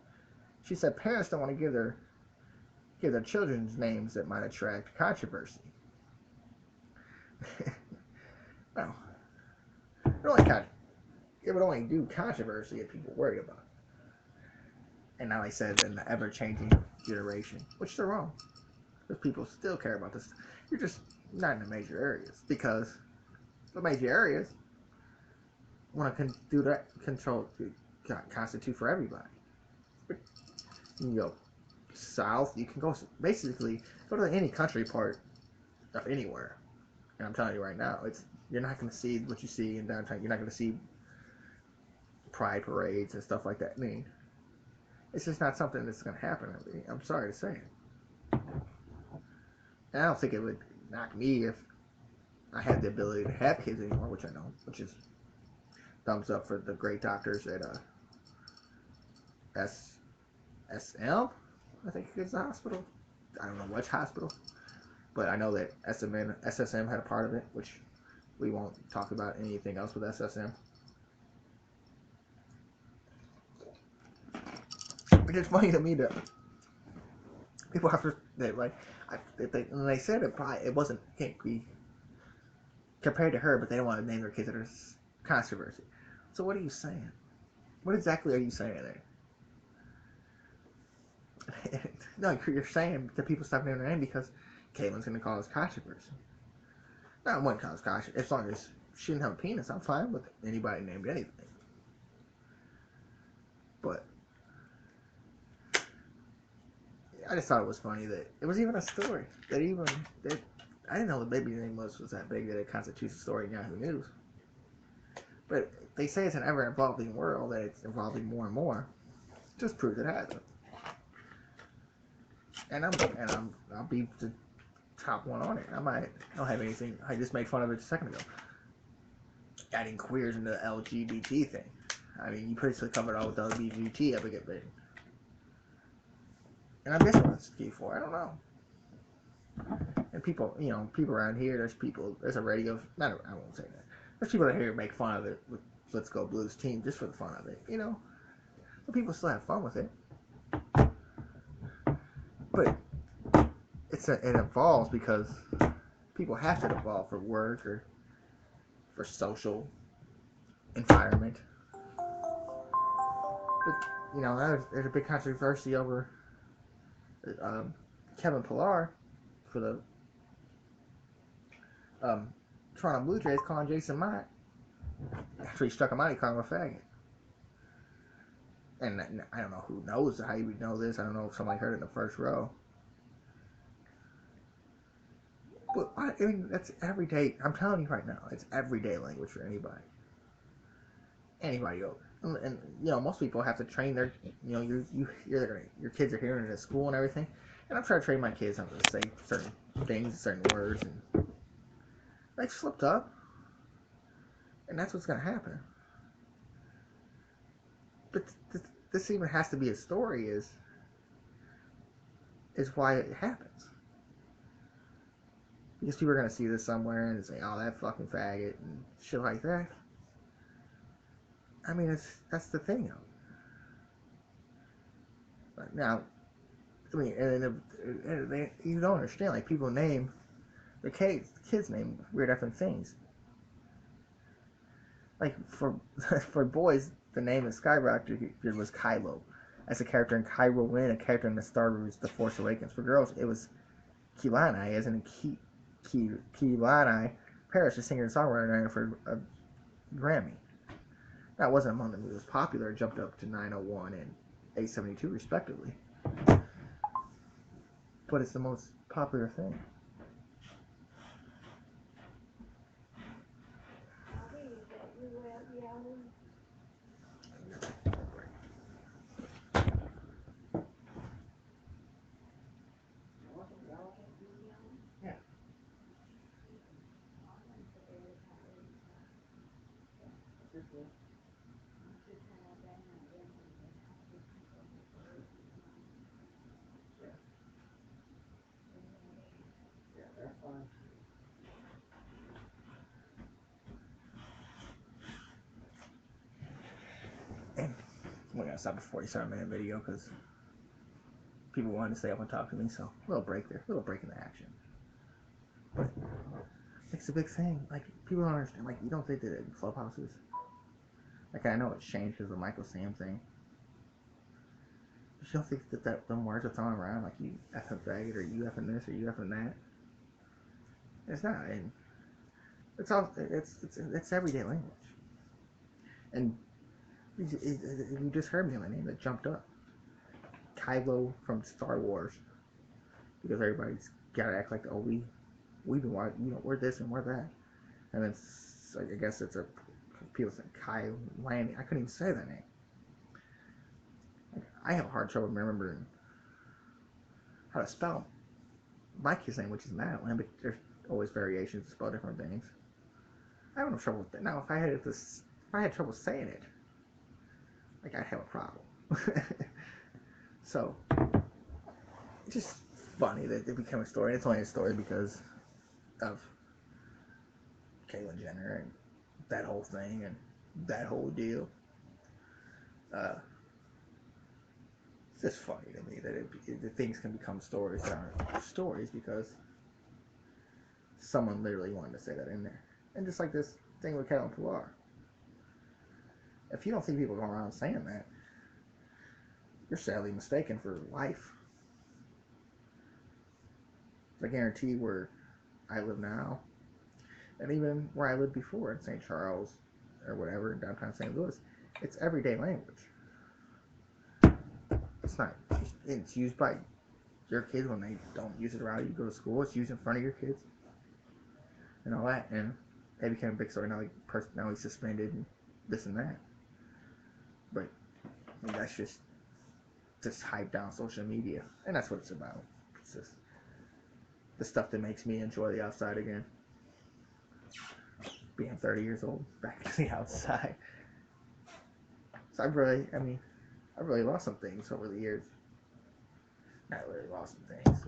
she said parents don't want to give their children's names that might attract controversy. Well, it would only do controversy if people worry about it. And now they said in the ever-changing generation, which they're wrong, because people still care about this. You're just not in the major areas, because the major areas want to do that constitute for everybody. But you can go south, you can go to any country part of anywhere. And I'm telling you right now, you're not going to see what you see in downtown. You're not going to see pride parades and stuff like that. I mean, it's just not something that's going to happen. I'm sorry to say it. And I don't think it would knock me if I had the ability to have kids anymore, which I don't, which is thumbs up for the great doctors at SSM, I think it's the hospital. I don't know which hospital, but I know that SSM had a part of it, which we won't talk about anything else with SSM. But it's funny to me that people have to, when they said it can't be compared to her, but they don't want to name their kids that there's controversy. So what are you saying? What exactly are you saying there? No, you're saying that people stop naming their name because Caitlyn's going to cause controversy. No, it wouldn't cause controversy. As long as she didn't have a penis, I'm fine with anybody named anything. But I just thought it was funny that it was even a story I didn't know the baby name was that big that it constitutes a story in Yahoo News. But they say it's an ever-evolving world, that it's evolving more and more. Just proves it hasn't. I'll be the top one on it. I don't have anything. I just made fun of it a second ago. Adding queers into the LGBT thing. I mean, you basically covered all with the LGBT ever get big. And I'm guessing what's key for. I don't know. And people, people around here, there's a radio, I won't say that. There's people that here make fun of it with Let's Go Blues team just for the fun of it, But people still have fun with it. But it evolves because people have to evolve for work or for social environment. But, there's a big controversy over Kevin Pillar for the Toronto Blue Jays calling Jason Mott, after he struck him out, he called him a faggot. And I don't know who knows how you would know this. I don't know if somebody heard it in the first row. But I mean, that's everyday. I'm telling you right now, it's everyday language for anybody. Anybody over. And most people have to train their, your kids are hearing it at school and everything. And I'm trying to train my kids how to say certain things, certain words, and they slipped up. And that's what's going to happen. But this even has to be a story, is why it happens. Because people are going to see this somewhere and say, oh, that fucking faggot, and shit like that. I mean, that's the thing, though. But now, I mean, and you don't understand, like, people name the kids name weird effing things. Like, for boys, the name of skyrocketed was Kylo, as a character in Kylo Ren, a character in the Star Wars The Force Awakens. For girls, it was Kehlani, as in Kehlani Parrish, a singer and songwriter for a Grammy. That wasn't among the most popular. It jumped up to 901 and 872 respectively. But it's the most popular thing. Yeah. Yeah, that's fine. And we're gonna stop a 47-minute video because people wanted to stay up and talk to me, so a little break there, a little break in the action. But it's a big thing. Like, people don't understand. Like, you don't think that Clubhouse is, like, I know it's changed because of the Michael Sam thing. You don't think that them words are thrown around, like, you effing faggot, or you effing this, or you effing that. It's not. And it's everyday language. And you just heard me on the name that jumped up. Kylo from Star Wars. Because everybody's gotta act like, oh, we've been watching, we're this and we're that. And then, I guess it's people say Kyle Landy. I couldn't even say that name. I have a hard trouble remembering how to spell my kid's name, which is Madeline, but there's always variations to spell different things. I have no trouble with that. Now, if I had trouble saying it, like, I'd have a problem. So, it's just funny that it became a story. It's only a story because of Caitlyn Jenner and that whole thing and that whole deal. It's just funny to me that things can become stories that aren't stories because someone literally wanted to say that in there. And just like this thing with Kevin Pillar. If you don't see people going around saying that, you're sadly mistaken for life. I guarantee where I live now, and even where I lived before in St. Charles or whatever, in downtown St. Louis, it's everyday language. It's not. It's used by your kids when they don't use it around you go to school. It's used in front of your kids and all that. And it became a big story. Now he's suspended. And this and that. But I mean, that's just hype down social media, and that's what it's about. It's just the stuff that makes me enjoy the outside again. Being 30 years old, back to the outside. So I really lost some things over the years. Not really lost some things,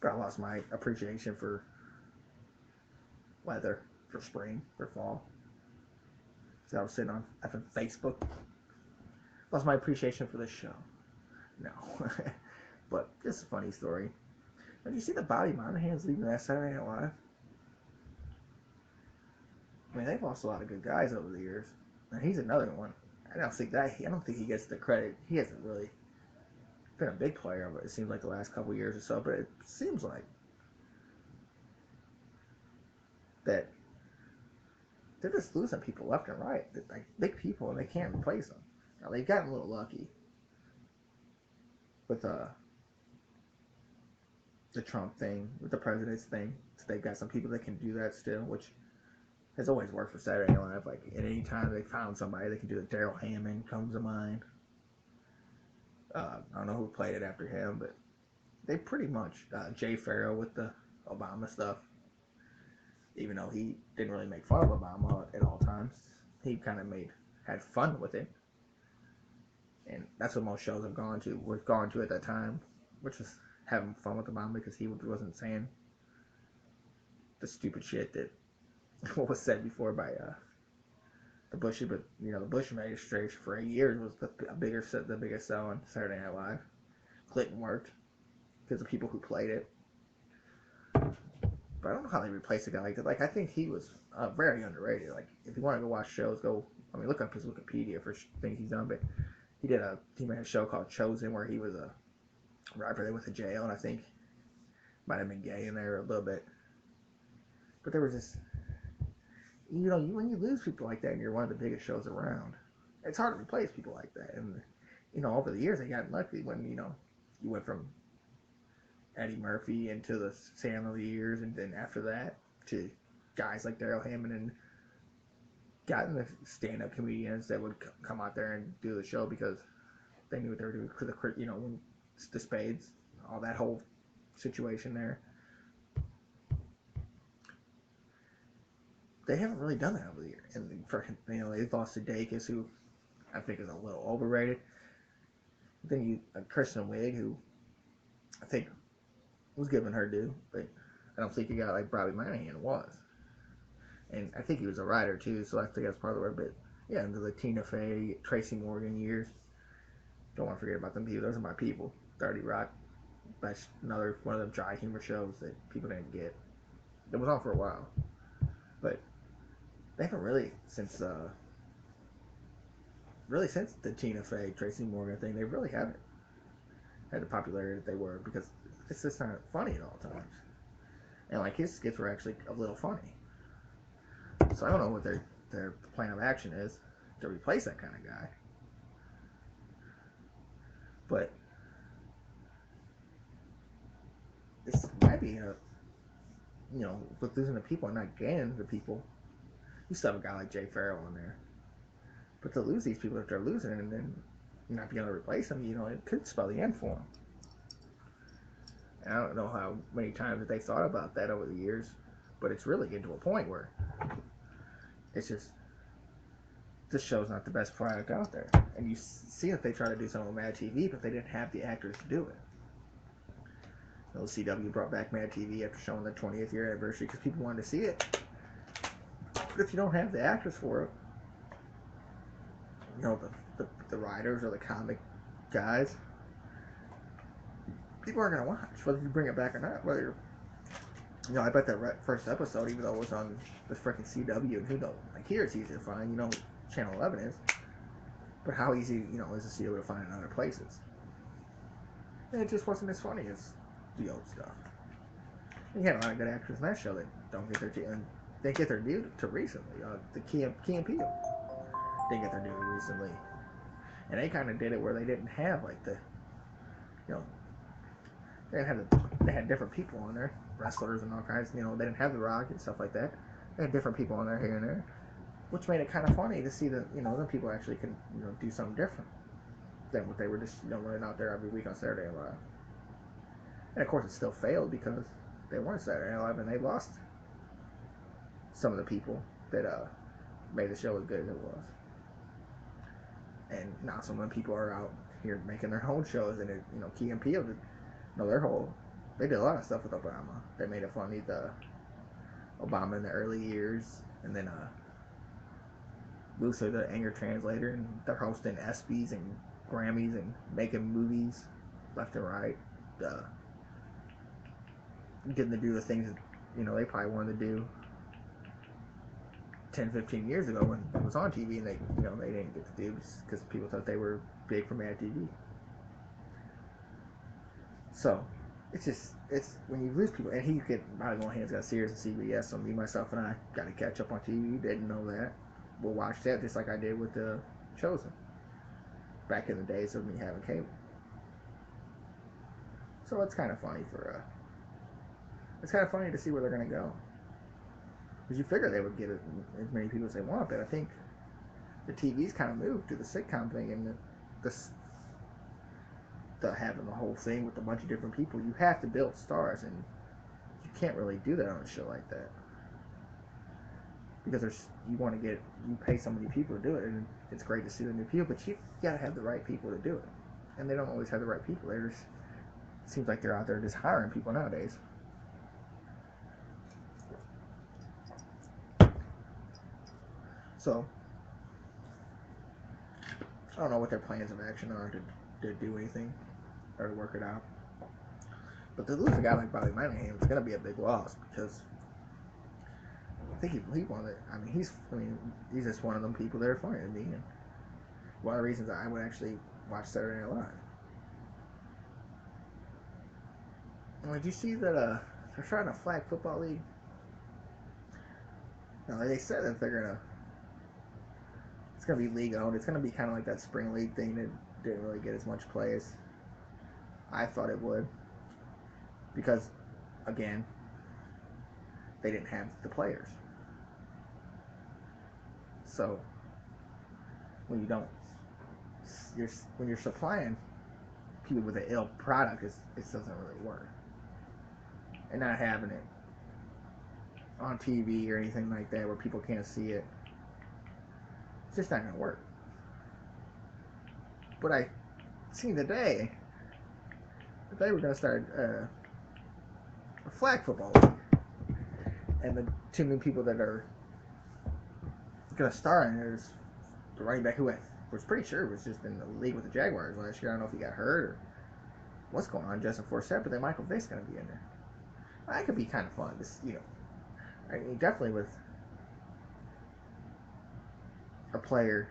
but I lost my appreciation for weather, for spring, for fall. So I was sitting on Facebook. Lost my appreciation for this show. No, but it's a funny story. Did you see that Bobby Monahan's leaving that Saturday Night Live? I mean, they've lost a lot of good guys over the years, and he's another one. I don't think he gets the credit. He hasn't really been a big player, but it seems like the last couple years or so. But it seems like that they're just losing people left and right. They're like big people, and they can't replace them. Now, they've gotten a little lucky with the Trump thing, with the president's thing. So they've got some people that can do that still, which has always worked for Saturday Night Live. Like at any time they found somebody that can do it, Daryl Hammond comes to mind. I don't know who played it after him, but they pretty much Jay Farrell with the Obama stuff. Even though he didn't really make fun of Obama at all times, he kind of had fun with it, and that's what most shows have gone to. Were gone to at that time, which was having fun with Obama because he wasn't saying the stupid shit that what was said before by the Bush, but the Bush administration for 8 years was the biggest sell on Saturday Night Live. Clinton worked because of people who played it, but I don't know how they replaced a guy like that. Like I think he was very underrated. Like if you want to go watch shows, look up his Wikipedia for things he's done. But he made a show called Chosen where he was a rapper that went to jail, and I think might have been gay in there a little bit. But there was this. When you lose people like that and you're one of the biggest shows around, it's hard to replace people like that. And, over the years, they got lucky when, you went from Eddie Murphy into the Sandler years, and then after that to guys like Daryl Hammond, and gotten the stand-up comedians that would come out there and do the show because they knew what they were doing. When the Spades, all that whole situation there. They haven't really done that over the years. And they've lost to Dacus, who I think is a little overrated. Then Kristen Wiig, who I think was given her due, but I don't think a guy like Bobby Monahan was. And I think he was a writer too, so I think that's part of the bit. Yeah, into the Tina Fey, Tracy Morgan years. Don't want to forget about them people. Those are my people. 30 Rock. That's another one of them dry humor shows that people didn't get. It was on for a while. But they haven't really since the Tina Fey, Tracy Morgan thing. They really haven't had the popularity that they were because it's just not funny at all times. And like his skits were actually a little funny. So I don't know what their plan of action is to replace that kind of guy. But this might be with losing the people and not gaining the people. You still have a guy like Jay Farrell in there. But to lose these people if they're losing and then not be able to replace them, it could spell the end for them. And I don't know how many times that they thought about that over the years, but it's really getting to a point where it's just this show's not the best product out there. And you see that they try to do something with Mad TV, but they didn't have the actors to do it. CW brought back Mad TV after showing the 20th year anniversary because people wanted to see it. But if you don't have the actors for it, the writers or the comic guys, people aren't going to watch, whether you bring it back or not. Whether I bet that first episode, even though it was on the freaking CW, and who knows, like here it's easy to find, Channel 11 is, but how easy, is the CW to find in other places? And it just wasn't as funny as the old stuff. And you had a lot of good actors in that show that they get their due to recently. The Key and Peele didn't get their due recently, and they kind of did it where they didn't have like they had different people on there, wrestlers and all kinds. They didn't have The Rock and stuff like that. They had different people on there here and there. which made it kind of funny to see that the people actually can do something different than what they were just running out there every week on Saturday Night Live. And of course, it still failed because they weren't Saturday Night Live and they lost some of the people that made the show as good as it was. And now some of the people are out here making their own shows, and Key and Peele did, they did a lot of stuff with Obama. They made it funny the Obama in the early years, and then Luther the anger translator, and they're hosting ESPYs and Grammys and making movies left and right. Getting to do the things that they probably wanted to do 10, 15 years ago when it was on TV, and they didn't get to do because people thought they were big for Mad TV. So it's when you lose people, and he could by one hand's got Sirius and CBS. So me, myself, and I got to catch up on TV. Didn't know that. We'll watch that just like I did with the Chosen back in the days of me having cable. So it's kind of funny to see where they're gonna go. Because you figure they would get as many people as they want, but I think the TV's kind of moved to the sitcom thing, and the having the whole thing with a bunch of different people. You have to build stars, and you can't really do that on a show like that because you pay so many people to do it, and it's great to see the new people, but you gotta have the right people to do it, and they don't always have the right people. It seems like they're out there just hiring people nowadays. So I don't know what their plans of action are to do anything or to work it out. But to lose a guy like Bobby Manningham, it's going to be a big loss because I think he wanted. He's just one of them people that are funny to me, and one of the reasons I would actually watch Saturday Night Live. And did you see that they're starting a flag football league? Now they said that it's gonna be league owned. It's gonna be kind of like that spring league thing that didn't really get as much play as I thought it would, because again, they didn't have the players. So when you don't, when you're supplying people with an ill product, it doesn't really work. And not having it on TV or anything like that where people can't see it, it's just not gonna work. But I seen today that they were gonna start a flag football league, and the two new people that are gonna star in it is the running back who I was pretty sure was just in the league with the Jaguars last year. I don't know if he got hurt or what's going on, Justin Forsett, but then Michael Vick's gonna be in there. That could be kind of fun. Definitely with a player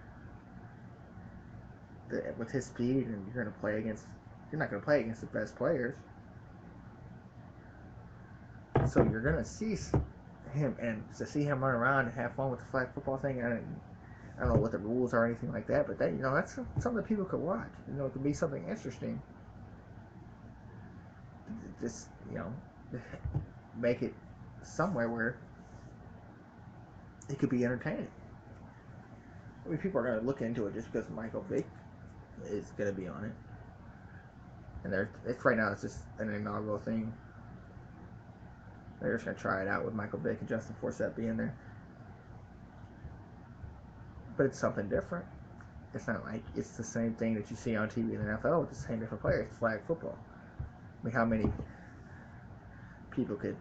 that with his speed, and you're not going to play against the best players. So you're going to see him, and to see him run around and have fun with the flag football thing. I don't know what the rules are or anything like that, but that's something that people could watch. It could be something interesting. Just make it somewhere where it could be entertaining. People are going to look into it just because Michael Vick is going to be on it, and it's right now it's just an inaugural thing. They're just going to try it out with Michael Vick and Justin Forsett being there, but it's something different. It's not like it's the same thing that you see on TV in the NFL with the same different players. It's flag football. How many people could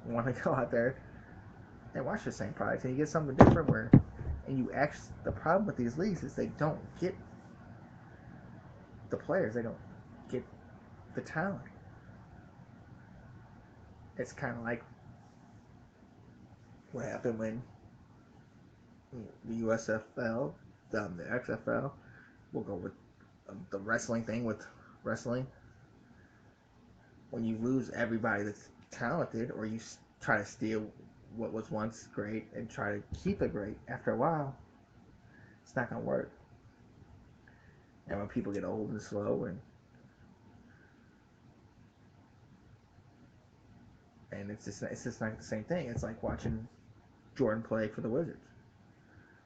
want to go out there and watch the same product, and you get something different the problem with these leagues is they don't get the players, they don't get the talent. It's kind of like what happened when the USFL, the XFL, we'll go with the wrestling thing with wrestling. When you lose everybody that's talented, or you try to steal what was once great and try to keep it great, after a while, it's not going to work. And when people get old and slow, and it's just not the same thing. It's like watching Jordan play for the Wizards.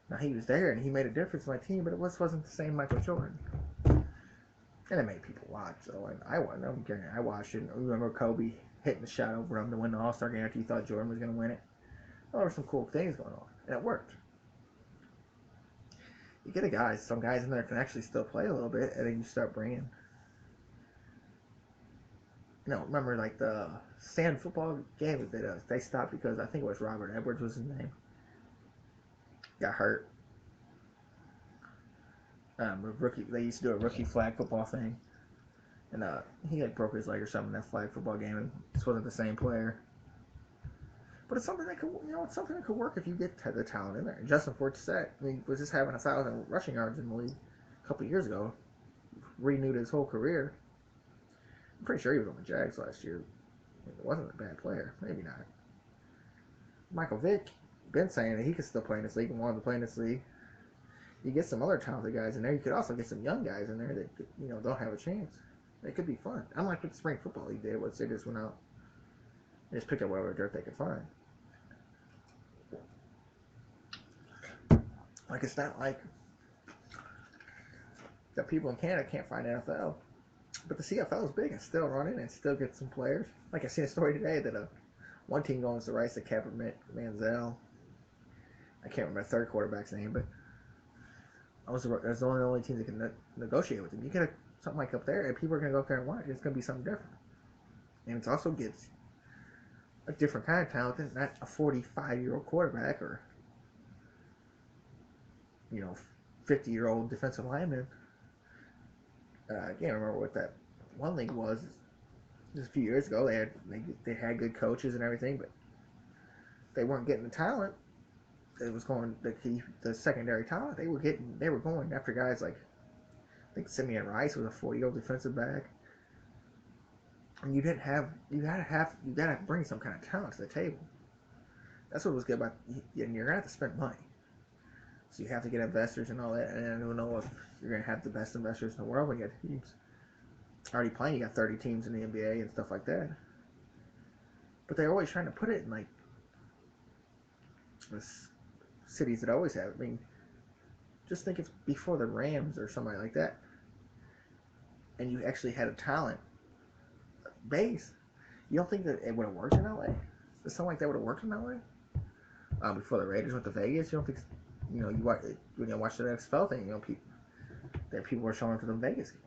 Now he was there and he made a difference in my team, but it wasn't the same Michael Jordan. And it made people watch. So and I wasn't. I'm kidding. I watched it. I remember Kobe hitting the shot over him to win the All-Star game after he thought Jordan was going to win it. Well, there were some cool things going on, and it worked. You get some guys in there can actually still play a little bit, and then you start bringing. Remember like the sand football game that they stopped because I think it was Robert Edwards was his name. Got hurt. Rookie. They used to do a rookie flag football thing, and he had broke his leg or something in that flag football game, and this wasn't the same player. But it's something that could work if you get the talent in there. And Justin Forsett, was just having 1,000 rushing yards in the league a couple of years ago. Renewed his whole career. I'm pretty sure he was on the Jags last year. It wasn't a bad player. Maybe not. Michael Vick, been saying that he could still play in this league and wanted to play in this league. You get some other talented guys in there. You could also get some young guys in there that don't have a chance. It could be fun. Unlike what the spring football league did, was they just went out and just picked up whatever dirt they could find. Like, it's not like the people in Canada can't find NFL. But the CFL is big and still running and still get some players. Like I seen a story today that one team goes to Rice, the Kaepernick, Manziel. I can't remember the third quarterback's name, but that's the only team that can negotiate with him. You get something like up there, and people are going to go up there and watch. It's going to be something different. And it also gets a different kind of talent than not a 45-year-old quarterback or 50-year-old defensive lineman. I can't remember what that one league was. Just a few years ago, they had good coaches and everything, but they weren't getting the talent. It was going the secondary talent. They were going after guys like I think Simeon Rice was a 40-year-old defensive back. And you gotta bring some kind of talent to the table. That's what was good about. And you're gonna have to spend money. So you have to get investors and all that. And I don't know if you're going to have the best investors in the world when you got teams already playing. You got 30 teams in the NBA and stuff like that. But they're always trying to put it in like the cities that always have. I mean, just think if before the Rams or somebody like that, and you actually had a talent base, you don't think that it would have worked in LA? Does something like that would have worked in LA? Before the Raiders went to Vegas, you don't think? When you watch the XFL thing, people were showing up to the Vegas games.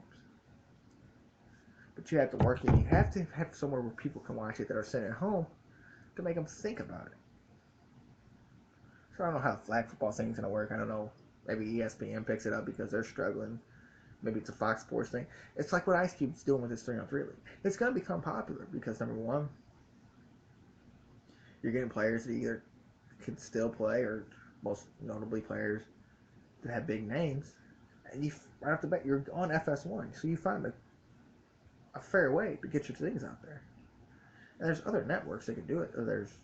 But you have to work it. You have to have somewhere where people can watch it that are sitting at home to make them think about it. So I don't know how the flag football thing's going to work. I don't know. Maybe ESPN picks it up because they're struggling. Maybe it's a Fox Sports thing. It's like what Ice Cube's doing with his 3-on-3 league. It's going to become popular because, number one, you're getting players that either can still play or most notably players that have big names, and right off the bat you're on FS1, so you find a fair way to get your things out there. And there's other networks that can do it. There's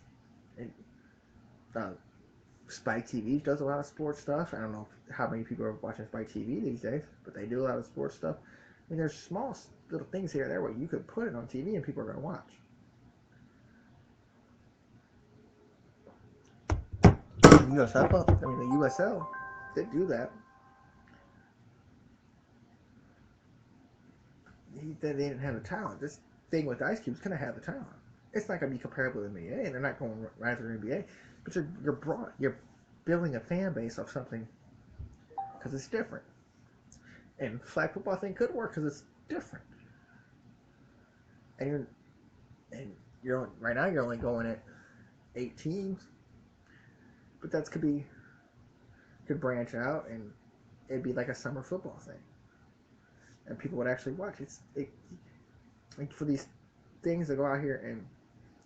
Spike TV does a lot of sports stuff. I don't know how many people are watching Spike TV these days, but they do a lot of sports stuff. I mean, there's small little things here and there where you could put it on TV and people are going to watch. The USL did do that. They didn't have the talent. This thing with Ice Cube is going to have the talent. It's not going to be comparable to the NBA, and they're not going right to the NBA. But you're building a fan base of something because it's different. And flag football thing could work because it's different. And you're right now you're only going at 8 teams. But that could branch out, and it'd be like a summer football thing, and people would actually watch. Like for these things to go out here and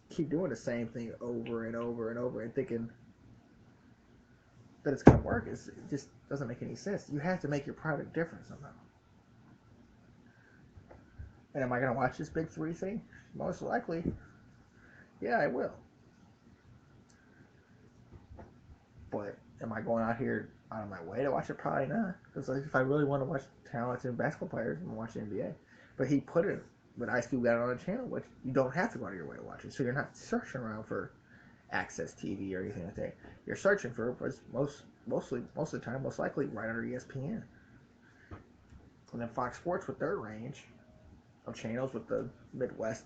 keep doing the same thing over and over and over and thinking that it's going to work, it just doesn't make any sense. You have to make your product different somehow. And am I going to watch this Big 3 thing? Most likely, yeah, I will. But am I going out of my way to watch it? Probably not. Because if I really want to watch talented basketball players, I'm going to watch the NBA. But he put it, but Ice Cube got it on a channel, which you don't have to go out of your way to watch it. So you're not searching around for Access TV or anything like that. You're searching for most most of the time, most likely right under ESPN. And then Fox Sports with their range of channels with the Midwest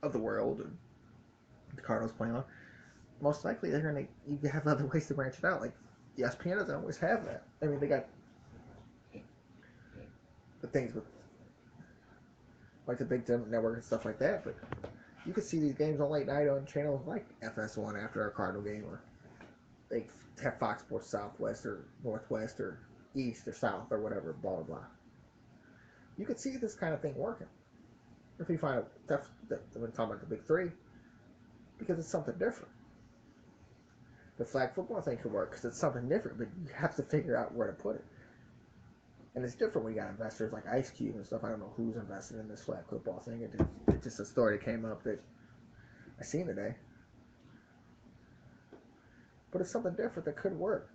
of the world and the Cardinals playing on. Most likely they're gonna you have other ways to branch it out. Like ESPN doesn't always have that. I mean, they got the things with like the Big Ten Network and stuff like that, but you could see these games on late night on channels like FS1 after a Cardinal game, or they have Fox Sports Southwest or Northwest or East or South or whatever, blah blah blah. You could see this kind of thing working if you find that we're talking about the big three because it's something different. The flag football thing could work because it's something different, but you have to figure out where to put it. And it's different when you got investors like Ice Cube and stuff. I don't know who's invested in this flag football thing. It's just a story that came up that I seen today. But it's something different that could work.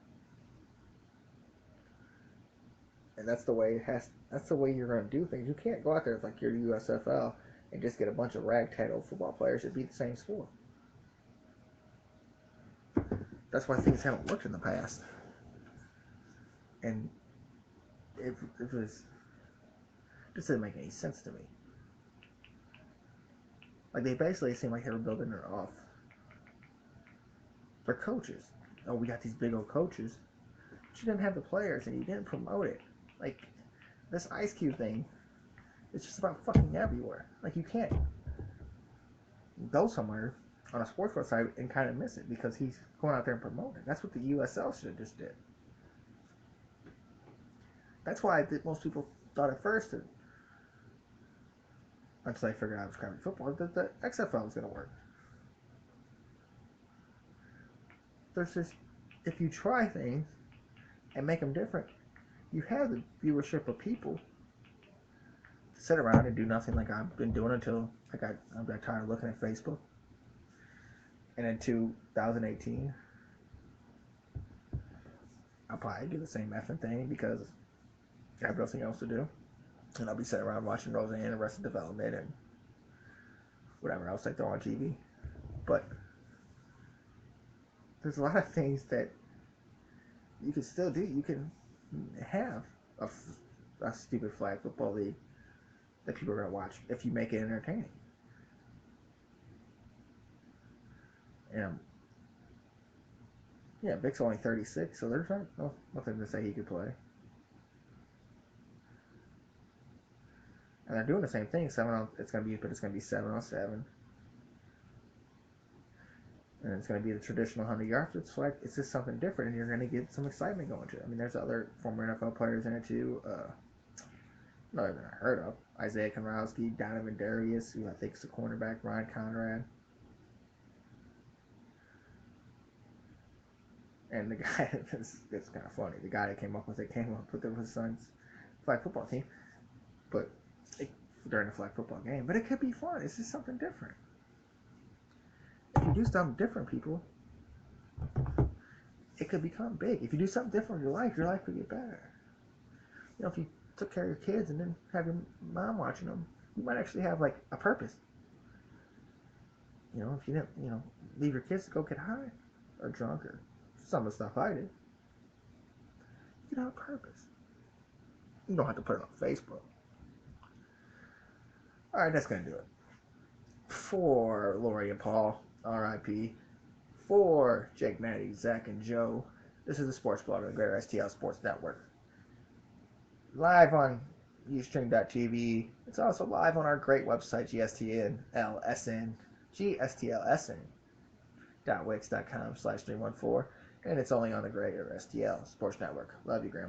And that's the way it has. That's the way you're going to do things. You can't go out there like you're the USFL and just get a bunch of ragtag old football players that beat the same sport. That's why things haven't worked in the past. And it was just didn't make any sense to me. Like they basically seemed like they were building it off their coaches. Oh, we got these big old coaches, but you didn't have the players and you didn't promote it. Like this Ice Cube thing, it's just about fucking everywhere. Like you can't go somewhere on a sports website and kind of miss it because he's going out there and promoting it. That's what the USL should have just did. That's why most people thought at first that until they figured out it was crappy football, that the XFL was going to work. There's just, if you try things and make them different, you have the viewership of people to sit around and do nothing like I've been doing until I got tired of looking at Facebook. And in 2018, I'll probably do the same effing thing because I have nothing else to do. And I'll be sitting around watching Roseanne and Arrested Development and whatever else they throw on TV. But there's a lot of things that you can still do. You can have a stupid flag football league that people are going to watch if you make it entertaining. And yeah, Vic's only 36, so there's nothing to say he could play. And they're doing the same thing. It's going to be 7-on-7. And it's going to be the traditional 100-yard. It's like it's just something different, and you're going to get some excitement going to it. I mean, there's other former NFL players in it too. Not even heard of Isaiah Konrowski, Donovan Darius, who I think is a cornerback, Ryan Conrad, and the guy it's kind of funny. The guy that came up with it his son's flag football team, but during the flag football game. But it could be fun. It's just something different. If you do something different, people, it could become big. If you do something different in your life will get better. You know, if you took care of your kids and then have your mom watching them, you might actually have like a purpose. You know, if you didn't, leave your kids to go get high or drunk or some of the stuff I did, you have a purpose. You don't have to put it on Facebook. All right, that's gonna do it for Lori and Paul, R.I.P. For Jake, Maddie, Zach, and Joe. This is the Sports Blog of the Greater STL Sports Network. Live on Ustream.tv. It's also live on our great website, gstlsn.wix.com/314. And it's only on the Greater STL Sports Network. Love you, Grandma.